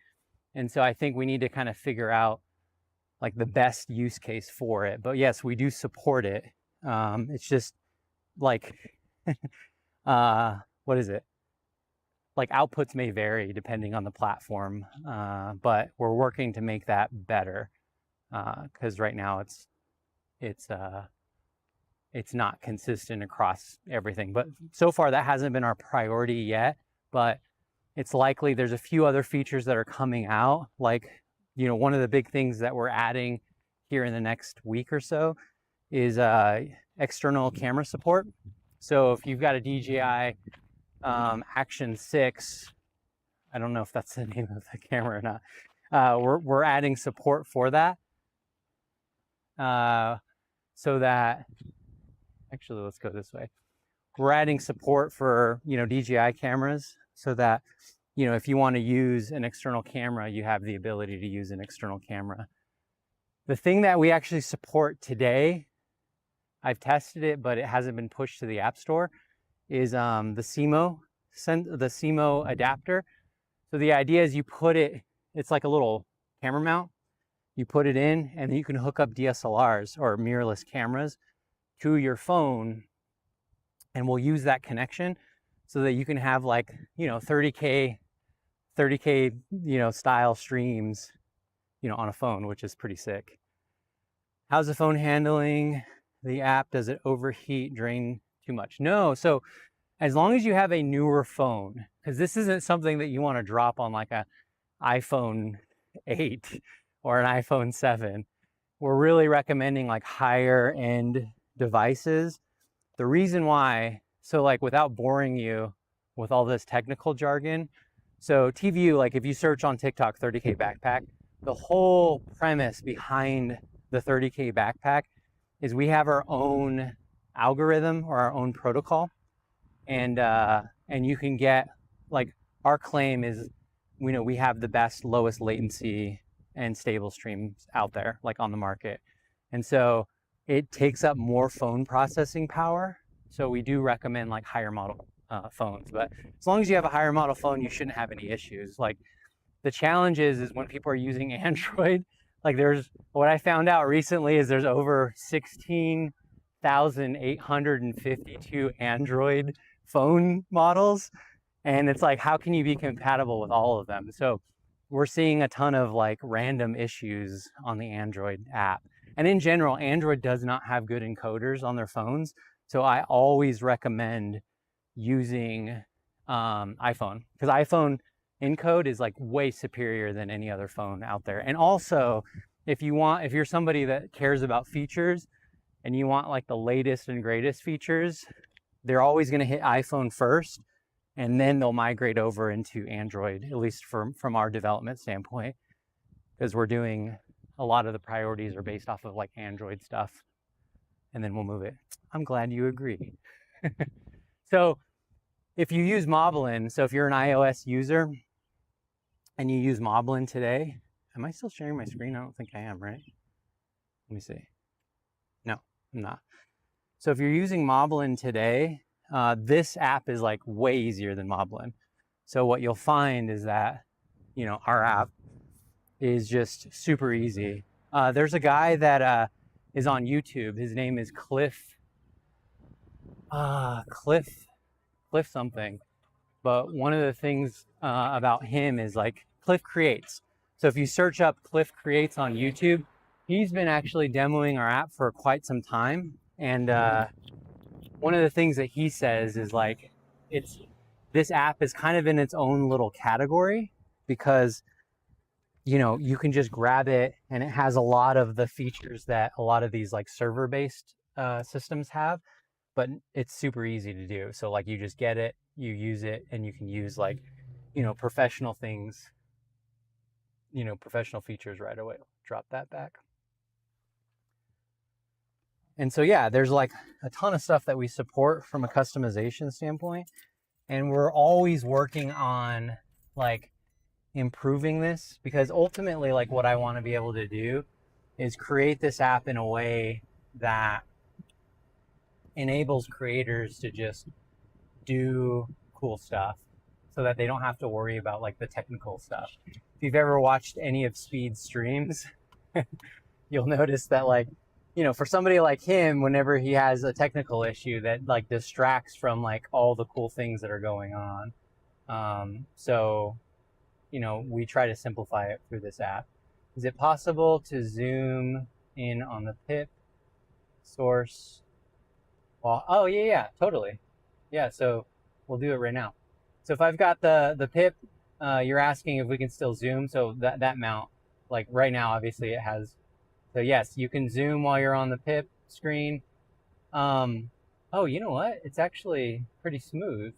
And so I think we need to kind of figure out like the best use case for it. But yes, we do support it. It's just like, what is it? Like outputs may vary depending on the platform, but we're working to make that better, because right now it's not consistent across everything. But so far that hasn't been our priority yet, but it's likely. There's a few other features that are coming out, like, you know, one of the big things that we're adding here in the next week or so is external camera support. So if you've got a DJI Action 6, I don't know if that's the name of the camera or not, we're adding support for that, so that, actually, let's go this way. We're adding support for, you know, DJI cameras, so that, you know, if you want to use an external camera, you have the ability to use an external camera. The thing that we actually support today, I've tested it, but it hasn't been pushed to the App Store, is the CMO adapter. So the idea is you put it, it's like a little camera mount. You put it in, and then you can hook up DSLRs or mirrorless cameras to your phone, and we'll use that connection so that you can have, like, you know, 30K, you know, style streams, you know, on a phone, which is pretty sick. How's the phone handling the app? Does it overheat, drain too much? No. So as long as you have a newer phone, because this isn't something that you want to drop on like a iPhone 8 or an iPhone 7. We're really recommending like higher end devices. The reason why, so like without boring you with all this technical jargon, so TVU, like if you search on TikTok 30K backpack, the whole premise behind the 30K backpack is we have our own algorithm or our own protocol, and you can get, like, our claim is, you know, we have the best, lowest latency and stable streams out there, like on the market. And so it takes up more phone processing power. So we do recommend like higher model phones, but as long as you have a higher model phone, you shouldn't have any issues. Like, the challenge is when people are using Android, like what I found out recently is there's over 16,852 Android phone models. And it's like, how can you be compatible with all of them? So we're seeing a ton of like random issues on the Android app. And in general, Android does not have good encoders on their phones. So I always recommend using iPhone, because iPhone encode is like way superior than any other phone out there. And also, if you're somebody that cares about features and you want like the latest and greatest features, they're always going to hit iPhone first, and then they'll migrate over into Android, at least from our development standpoint, because we're doing a lot of the priorities are based off of like Android stuff, and then we'll move it. I'm glad you agree. So if you use Moblin, so if you're an iOS user and you use Moblin today, am I still sharing my screen? I don't think I am, right? Let me see. No, I'm not. So if you're using Moblin today, this app is like way easier than Moblin. So what you'll find is that, you know, our app is just super easy. There's a guy that is on YouTube. His name is Cliff something. But one of the things about him is like Cliff Creates. So if you search up Cliff Creates on YouTube, he's been actually demoing our app for quite some time. And one of the things that he says is like, this app is kind of in its own little category, because, you know, you can just grab it and it has a lot of the features that a lot of these like server-based systems have, but it's super easy to do. So like, you just get it, you use it, and you can use like, you know, professional things, you know, professional features right away. Drop that back. And so, yeah, there's like a ton of stuff that we support from a customization standpoint. And we're always working on like improving this, because ultimately, like, what I want to be able to do is create this app in a way that enables creators to just do cool stuff so that they don't have to worry about like the technical stuff. If you've ever watched any of Speed's streams, you'll notice that, like, you know, for somebody like him, whenever he has a technical issue, that like distracts from like all the cool things that are going on. So, you know, we try to simplify it through this app. Is it possible to zoom in on the pip source? Well, oh yeah, totally. Yeah, so we'll do it right now. So if I've got the pip, you're asking if we can still zoom. So that mount, like right now, obviously it has. So yes, you can zoom while you're on the pip screen. Oh, you know what? It's actually pretty smooth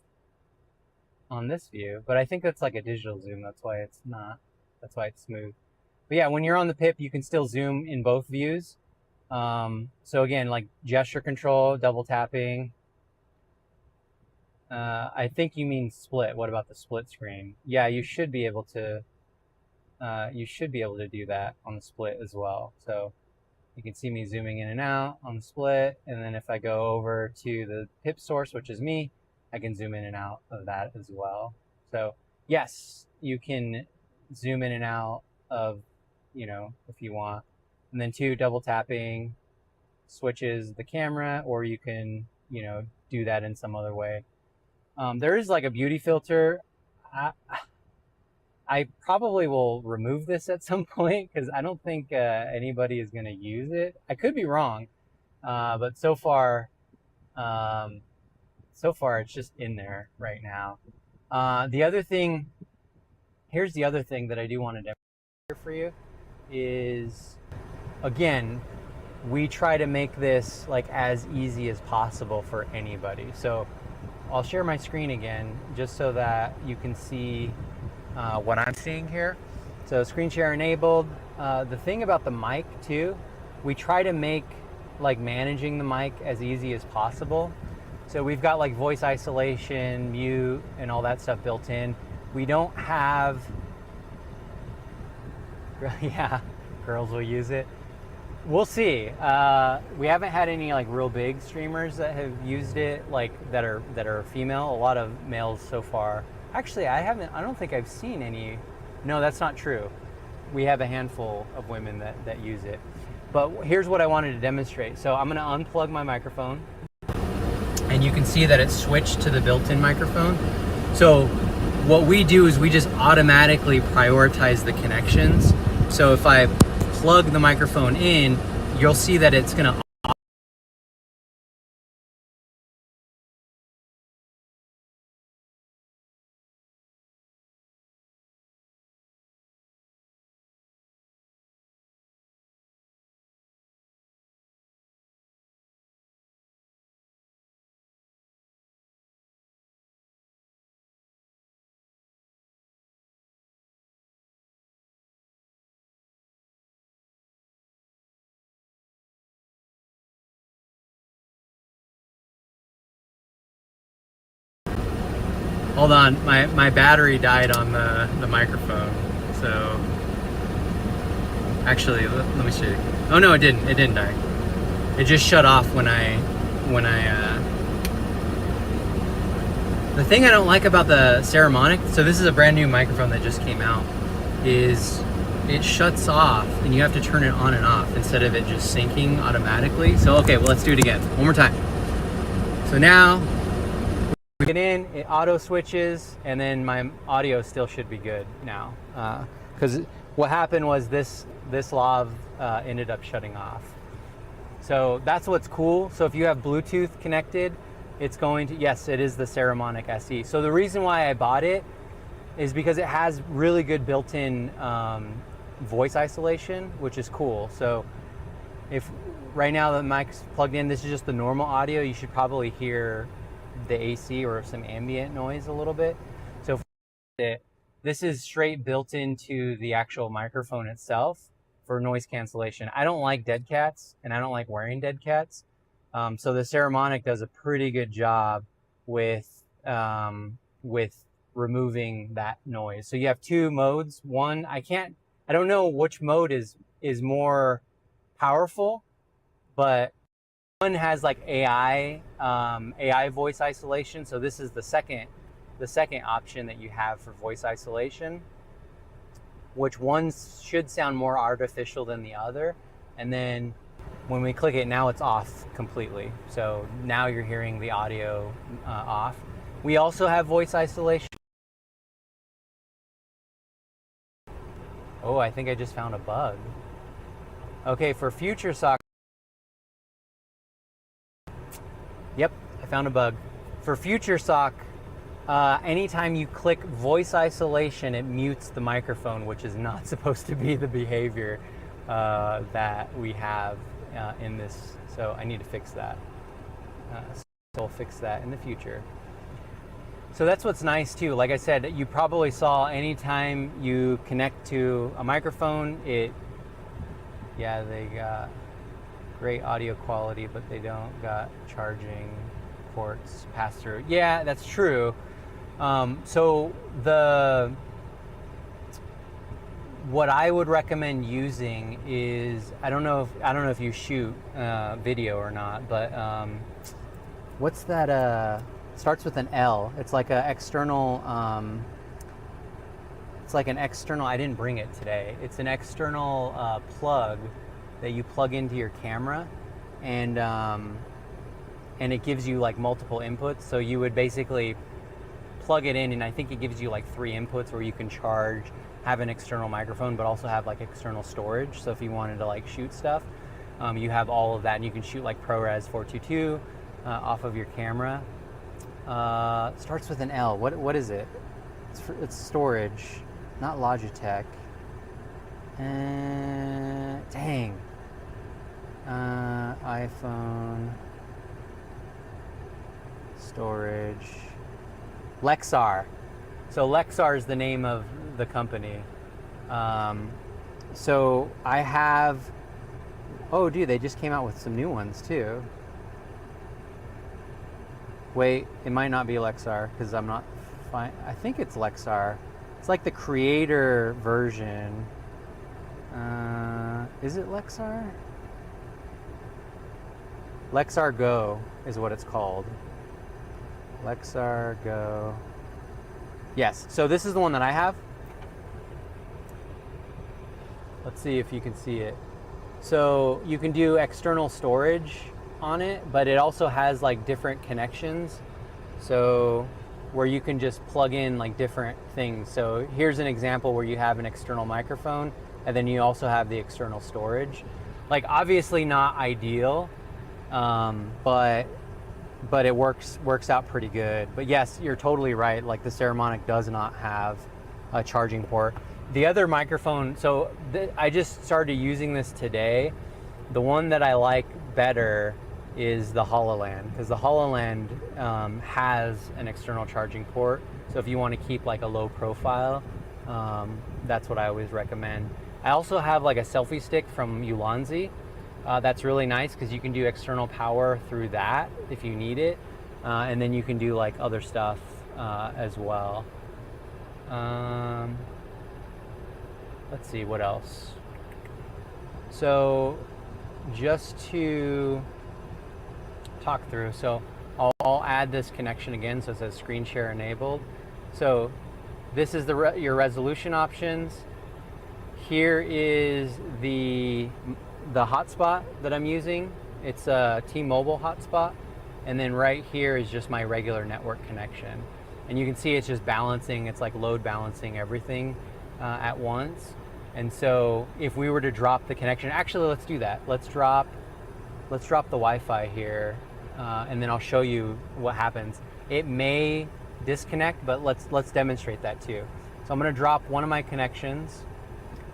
on this view, but I think that's like a digital zoom. That's why it's not. That's why it's smooth. But yeah, when you're on the pip, you can still zoom in both views. So again, like gesture control, double tapping. I think you mean split. What about the split screen? Yeah, you should be able to. You should be able to do that on the split as well. So you can see me zooming in and out on the split, and then if I go over to the pip source, which is me, I can zoom in and out of that as well. So yes, you can zoom in and out of, you know, if you want. And then two, double tapping switches the camera, or you can, you know, do that in some other way. There is like a beauty filter. I probably will remove this at some point because I don't think anybody is going to use it. I could be wrong, but so far it's just in there right now. The other thing, here's the other thing that I do want to demonstrate for you is, again, we try to make this like as easy as possible for anybody. So I'll share my screen again just so that you can see what I'm seeing here. So screen share enabled. The thing about the mic too, we try to make like managing the mic as easy as possible. So we've got like voice isolation, mute, and all that stuff built in. We don't have, yeah, girls will use it. We'll see. We haven't had any like real big streamers that have used it, like that are female. A lot of males so far. Actually, I don't think I've seen any. No, that's not true. We have a handful of women that use it. But here's what I wanted to demonstrate. So I'm going to unplug my microphone, and you can see that it's switched to the built-in microphone. So what we do is we just automatically prioritize the connections. So if I plug the microphone in, you'll see that it's going to hold on, my battery died on the microphone. So actually, let me see. Oh no, it didn't die. It just shut off when I the thing I don't like about the Ceramonic, so this is a brand new microphone that just came out, is it shuts off and you have to turn it on and off instead of it just syncing automatically. So okay, well, let's do it again one more time. So now we get in, it auto switches, and then my audio still should be good now, because what happened was this lav ended up shutting off. So that's what's cool. So if you have Bluetooth connected, it's going to, yes, it is the Ceramonic SE. So the reason why I bought it is because it has really good built-in voice isolation, which is cool. So if right now the mic's plugged in, this is just the normal audio, you should probably hear the AC or some ambient noise a little bit. So this is straight built into the actual microphone itself for noise cancellation. I don't like dead cats, and I don't like wearing dead cats. So the Ceramonic does a pretty good job with removing that noise. So you have two modes. One, I don't know which mode is more powerful, but one has like AI voice isolation. So this is the second option that you have for voice isolation, which one should sound more artificial than the other. And then when we click it, now it's off completely. So now you're hearing the audio off. We also have voice isolation. Oh, I think I just found a bug. Okay, for future sock. Yep, I found a bug. For future sock, anytime you click voice isolation, it mutes the microphone, which is not supposed to be the behavior that we have in this. So I need to fix that. So I'll fix that in the future. So that's what's nice too. Like I said, you probably saw anytime you connect to a microphone, they got great audio quality, but they don't got charging ports pass through. Yeah, that's true. So what I would recommend using is, I don't know if you shoot video or not, but what's that? Starts with an L. It's like an external. I didn't bring it today. It's an external plug that you plug into your camera, and it gives you like multiple inputs. So you would basically plug it in, and I think it gives you like 3 inputs where you can charge, have an external microphone, but also have like external storage. So if you wanted to like shoot stuff, you have all of that, and you can shoot like ProRes 422 off of your camera. Starts with an L. What is it? It's storage, not Logitech. Dang. iPhone storage. Lexar. So Lexar is the name of the company. So I have. Oh, dude, they just came out with some new ones too. Wait, it might not be Lexar because I'm not fine. I think it's Lexar. It's like the creator version. Is it Lexar? Lexar Go is what it's called. Lexar Go. Yes, so this is the one that I have. Let's see if you can see it. So you can do external storage on it, but it also has like different connections. So where you can just plug in like different things. So here's an example where you have an external microphone, and then you also have the external storage. Like obviously not ideal, but it works out pretty good. But yes, you're totally right. Like the Ceramonic does not have a charging port. The other microphone, so I just started using this today. The one that I like better is the HoloLand, because the HoloLand has an external charging port. So if you want to keep like a low profile, that's what I always recommend. I also have like a selfie stick from Ulanzi. That's really nice because you can do external power through that if you need it. And then you can do like other stuff as well. Let's see, what else? So just to talk through, so I'll add this connection again, so it says screen share enabled. So this is your resolution options. Here is the hotspot that I'm using. It's a T-Mobile hotspot, and then right here is just my regular network connection. And you can see it's just balancing, it's like load balancing everything at once. And so if we were to drop the connection, actually let's do that. Let's drop the Wi-Fi here, and then I'll show you what happens. It may disconnect, but let's demonstrate that too. So I'm gonna drop one of my connections.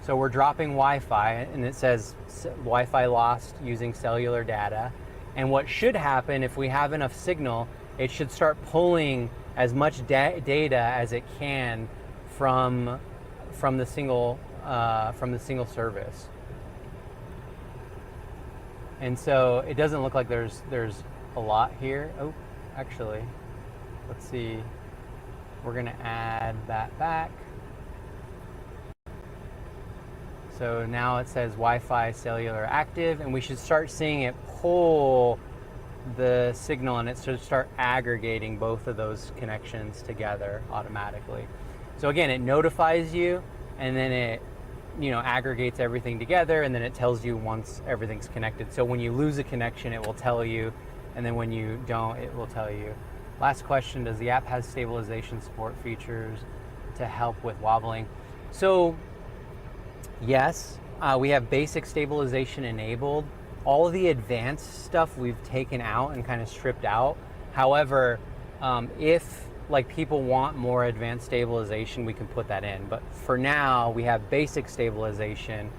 So we're dropping Wi-Fi, and it says Wi-Fi lost using cellular data. And what should happen if we have enough signal, it should start pulling as much data as it can from the single service. And so it doesn't look like there's a lot here. Oh, actually, let's see. we're gonna add that back. So now it says Wi-Fi cellular active, and we should start seeing it pull the signal, and it should start aggregating both of those connections together automatically. So again, it notifies you, and then it, you know, aggregates everything together, and then it tells you once everything's connected. So when you lose a connection, it will tell you, and then when you don't, it will tell you. Last question, does the app have stabilization support features to help with wobbling? So yes, we have basic stabilization enabled. All of the advanced stuff we've taken out and kind of stripped out. However, if like people want more advanced stabilization, we can put that in. But for now, we have basic stabilization,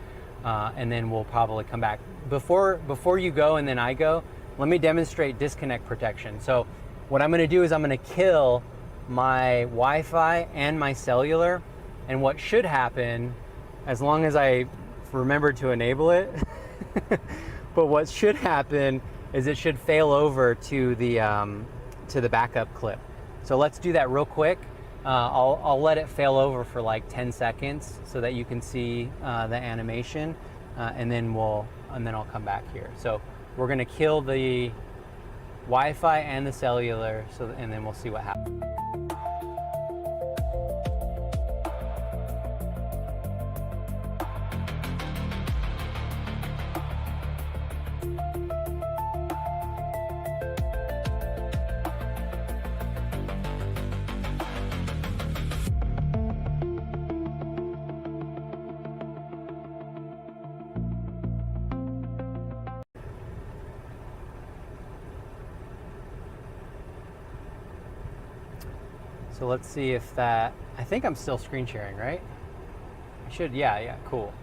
and then we'll probably come back. Before you go and then I go, let me demonstrate disconnect protection. So what I'm gonna do is I'm gonna kill my Wi-Fi and my cellular, and what should happen, as long as I remember to enable it, but what should happen is it should fail over to the backup clip. So let's do that real quick. I'll let it fail over for like 10 seconds so that you can see the animation, and then I'll come back here. So we're gonna kill the Wi-Fi and the cellular, and then we'll see what happens. So let's see if that, I think I'm still screen sharing, right? I should, yeah, cool.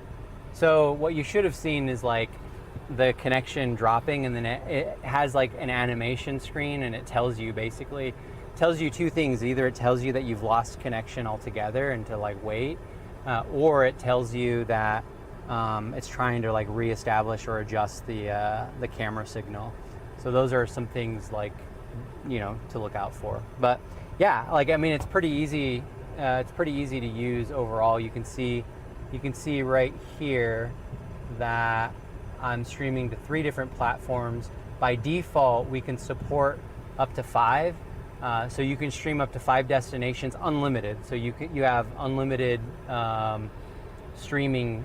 So what you should have seen is like the connection dropping, and then it has like an animation screen, and it tells you basically, tells you two things. Either it tells you that you've lost connection altogether and to like wait, or it tells you that it's trying to like reestablish or adjust the camera signal. So those are some things like, you know, to look out for. But yeah, like, I mean, it's pretty easy. It's pretty easy to use overall. You can see right here that I'm streaming to 3 different platforms. By default, we can support up to 5. So you can stream up to 5 destinations, unlimited. So you have unlimited streaming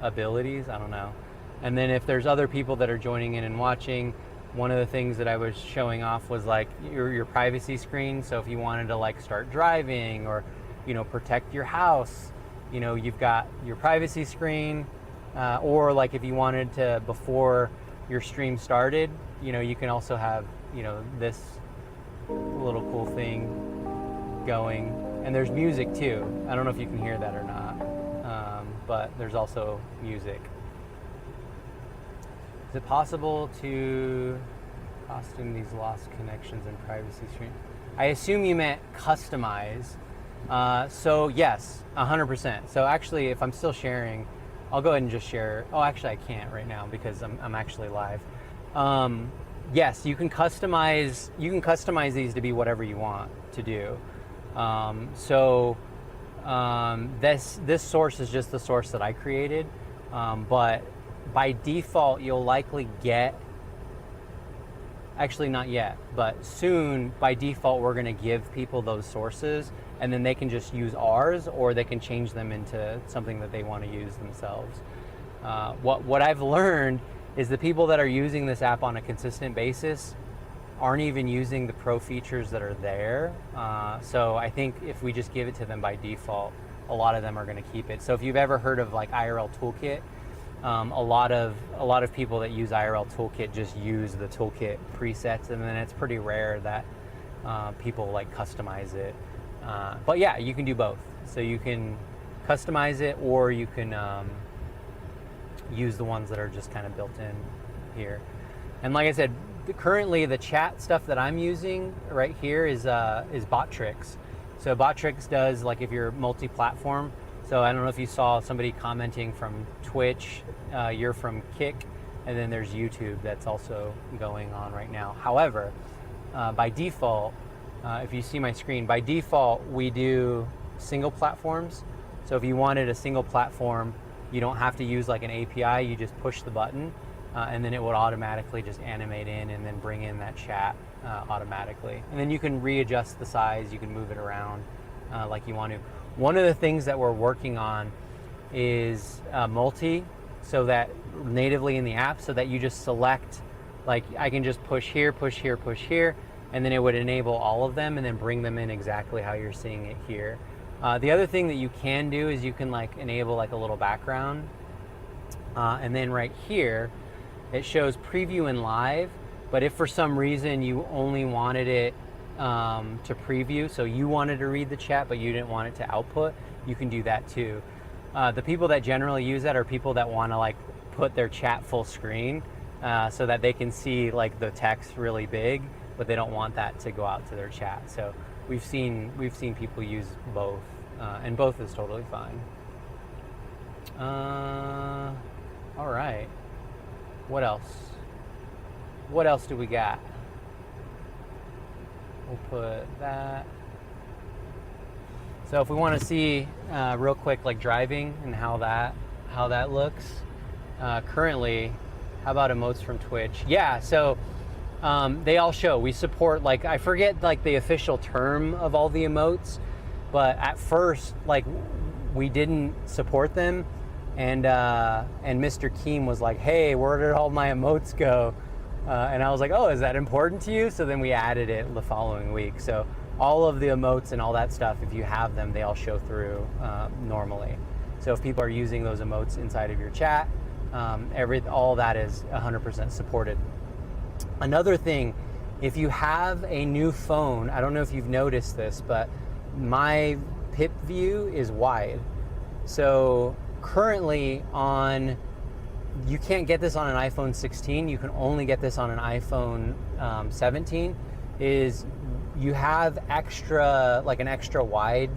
abilities. I don't know. And then if there's other people that are joining in and watching, one of the things that I was showing off was like your privacy screen. So if you wanted to like start driving or, you know, protect your house, you know, you've got your privacy screen, or like if you wanted to, before your stream started, you know, you can also have, you know, this little cool thing going. And there's music too. I don't know if you can hear that or not, but there's also music. Is it possible to costume these lost connections in privacy stream? I assume you meant customize. So yes, 100%. So actually, if I'm still sharing, I'll go ahead and just share. Oh, actually I can't right now because I'm actually live. Yes, you can customize. You can customize these to be whatever you want to do. This source is just the source that I created, but by default, you'll likely get, actually not yet, but soon, by default, we're gonna give people those sources, and then they can just use ours, or they can change them into something that they wanna use themselves. What I've learned is the people that are using this app on a consistent basis aren't even using the pro features that are there. So I think if we just give it to them by default, a lot of them are gonna keep it. So if you've ever heard of like IRL Toolkit, a lot of people that use IRL Toolkit just use the Toolkit presets, and then it's pretty rare that people like customize it. But yeah, you can do both. So you can customize it, or you can use the ones that are just kind of built in here. And like I said, currently the chat stuff that I'm using right here is Botrix. So Botrix does, like, if you're multi-platform. So I don't know if you saw somebody commenting from Twitch, you're from Kick, and then there's YouTube that's also going on right now. However, by default, if you see my screen, by default, we do single platforms. So if you wanted a single platform, you don't have to use like an API, you just push the button, and then it would automatically just animate in and then bring in that chat automatically. And then you can readjust the size, you can move it around like you want to. One of the things that we're working on is multi, so that natively in the app, so that you just select, like I can just push here, push here, push here, and then it would enable all of them and then bring them in exactly how you're seeing it here. The other thing that you can do is you can like enable like a little background, and then right here it shows preview and live. But if for some reason you only wanted it to preview, so you wanted to read the chat but you didn't want it to output, you can do that too. The people that generally use that are people that want to like put their chat full screen, so that they can see like the text really big, but they don't want that to go out to their chat. So we've seen people use both, and both is totally fine. All right. What else? What else do we got? We'll put that. So if we want to see real quick, like driving and how that looks currently. How about emotes from Twitch? Yeah. So they all show. We support, like, I forget like the official term of all the emotes, but at first, like, we didn't support them, and Mr. Keem was like, "Hey, where did all my emotes go?" And I was like, "Oh, is that important to you?" So then we added it the following week. So all of the emotes and all that stuff, if you have them, they all show through normally. So if people are using those emotes inside of your chat, all that is 100% supported. Another thing, if you have a new phone, I don't know if you've noticed this, but my pip view is wide. So currently you can't get this on an iPhone 16, you can only get this on an iPhone 17, is you have an extra wide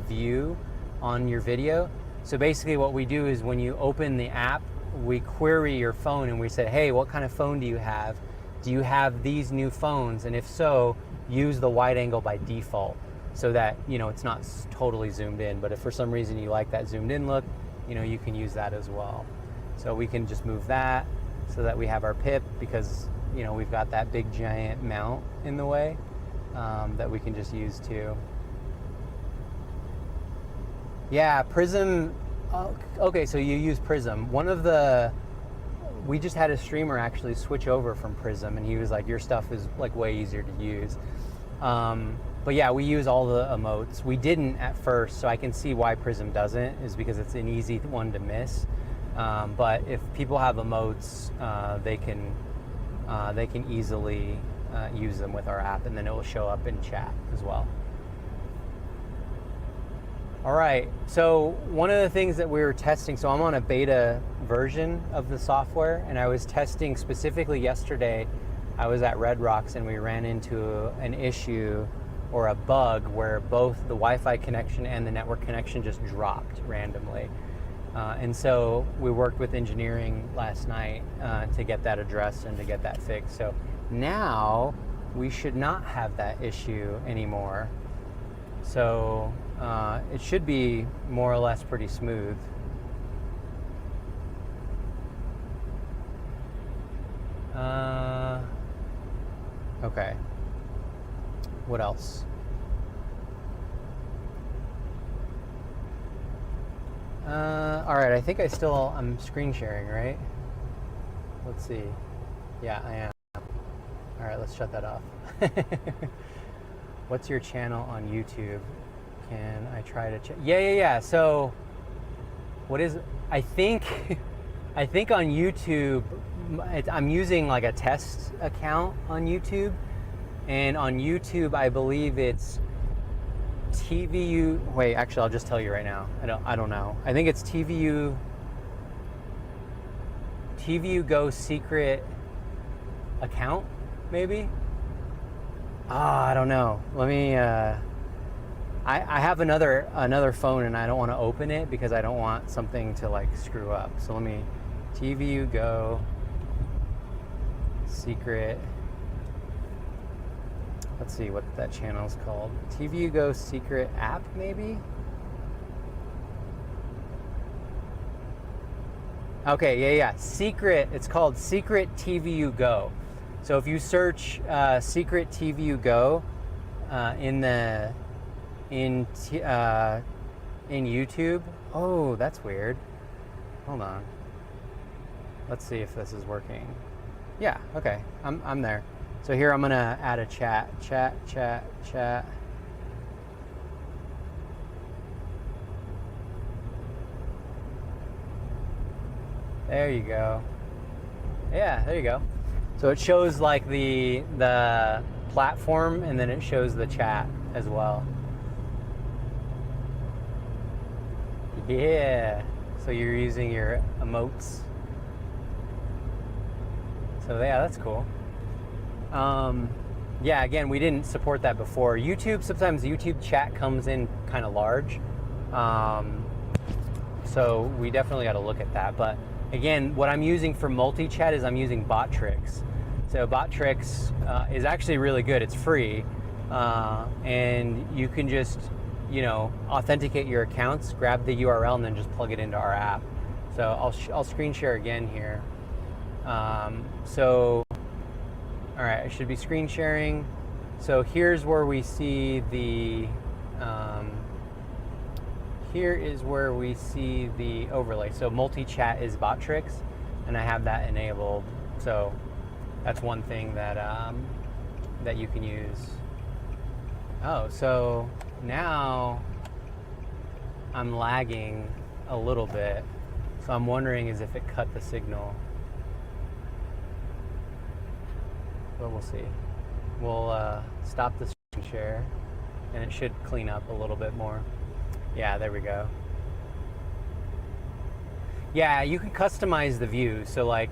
view on your video. So basically what we do is when you open the app, we query your phone and we say, "Hey, what kind of phone do you have? Do you have these new phones? And if so, use the wide angle by default, so that, you know, it's not totally zoomed in. But if for some reason you like that zoomed in look, you know, you can use that as well." So we can just move that so that we have our pip, because, you know, we've got that big giant mount in the way that we can just use too. Yeah, Prism. Okay, so you use Prism. We just had a streamer actually switch over from Prism, and he was like, "Your stuff is like way easier to use." But yeah, we use all the emotes. We didn't at first, so I can see why Prism doesn't, is because it's an easy one to miss. But if people have emotes, they can easily use them with our app, and then it will show up in chat as well. All right, so one of the things that we were testing, so I'm on a beta version of the software, and I was testing specifically yesterday. I was at Red Rocks and we ran into an issue or a bug where both the Wi-Fi connection and the network connection just dropped randomly. And so we worked with engineering last night to get that addressed and to get that fixed. So now we should not have that issue anymore. So it should be more or less pretty smooth. Okay. What else? All right, I think I'm screen sharing, right? Let's see. Yeah, I am. All right, let's shut that off. What's your channel on YouTube? Can I try to check? Yeah. So, what is? I think on YouTube, I'm using like a test account on YouTube, and on YouTube, I believe it's TVU. Wait, actually, I'll just tell you right now. I don't know. I think it's TVU Go secret account, maybe. I don't know. Let me. I have another phone, and I don't want to open it because I don't want something to like screw up. So let me TVU Go secret Let's see what that channel is called. TVU Go Secret App, maybe? Okay, yeah. Secret, it's called Secret TVU Go. So if you search Secret TVU Go in YouTube. Oh, that's weird. Hold on. Let's see if this is working. Yeah, okay. I'm there. So here I'm gonna add a chat. There you go. Yeah, there you go. So it shows like the platform, and then it shows the chat as well. Yeah. So you're using your emotes. So yeah, that's cool. Yeah, again, we didn't support that before. YouTube, sometimes YouTube chat comes in kind of large. So we definitely got to look at that. But again, what I'm using for multi-chat is I'm using Bottrix. So Bottrix is actually really good. It's free. And you can just, authenticate your accounts, grab the URL, and then just plug it into our app. So I'll screen share again here. All right, I should be screen sharing. So here's where we see the overlay. So multi-chat is Bottrix, and I have that enabled. So that's one thing that that you can use. Oh, so now I'm lagging a little bit. So I'm wondering is if it cut the signal. But we'll see. We'll stop the screen share, and it should clean up a little bit more. Yeah, there we go. Yeah, you can customize the views. So like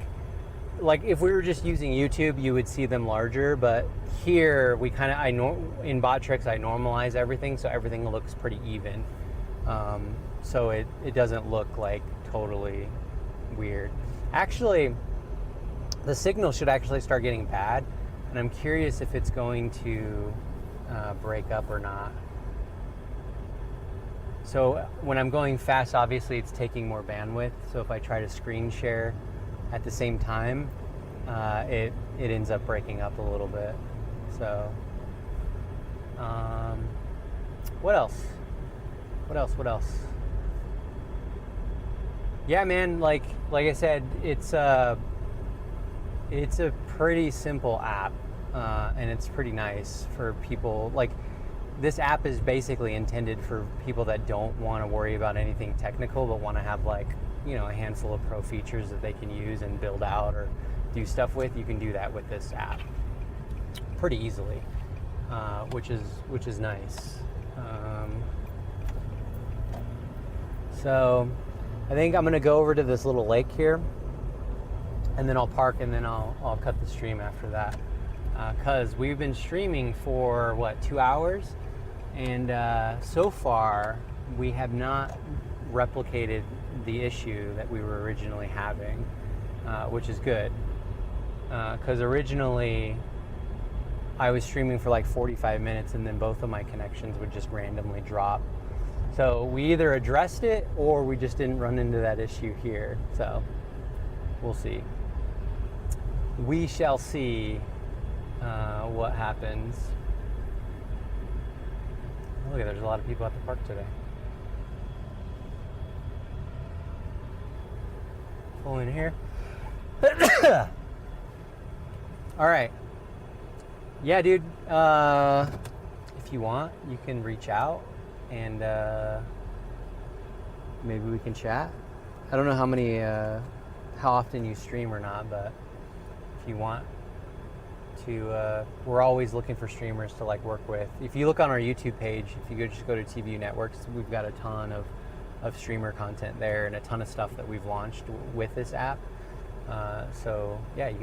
if we were just using YouTube, you would see them larger. But here we kind of in Bottrix I normalize everything, so everything looks pretty even. So it doesn't look like totally weird. Actually, the signal should actually start getting bad, and I'm curious if it's going to break up or not. So when I'm going fast, obviously it's taking more bandwidth. So if I try to screen share at the same time, it ends up breaking up a little bit. So what else? What else? Yeah, man. Like I said, it's a pretty simple app, and it's pretty nice for people. Like, this app is basically intended for people that don't want to worry about anything technical, but want to have a handful of pro features that they can use and build out or do stuff with. You can do that with this app pretty easily, which is nice. So I think I'm gonna go over to this little lake here, and then I'll park, and then I'll cut the stream after that, because we've been streaming for 2 hours, and so far we have not replicated the issue that we were originally having, which is good, because originally I was streaming for 45 minutes, and then both of my connections would just randomly drop. So we either addressed it or we just didn't run into that issue here. So we'll see. We shall see what happens. Oh, look, there's a lot of people at the park today. Pull in here. All right. Yeah, dude. If you want, you can reach out, and maybe we can chat. I don't know how often you stream or not, but if you want to, we're always looking for streamers to work with. If you look on our YouTube page, if you just go to TVU Networks, we've got a ton of streamer content there, and a ton of stuff that we've launched with this app. So yeah, you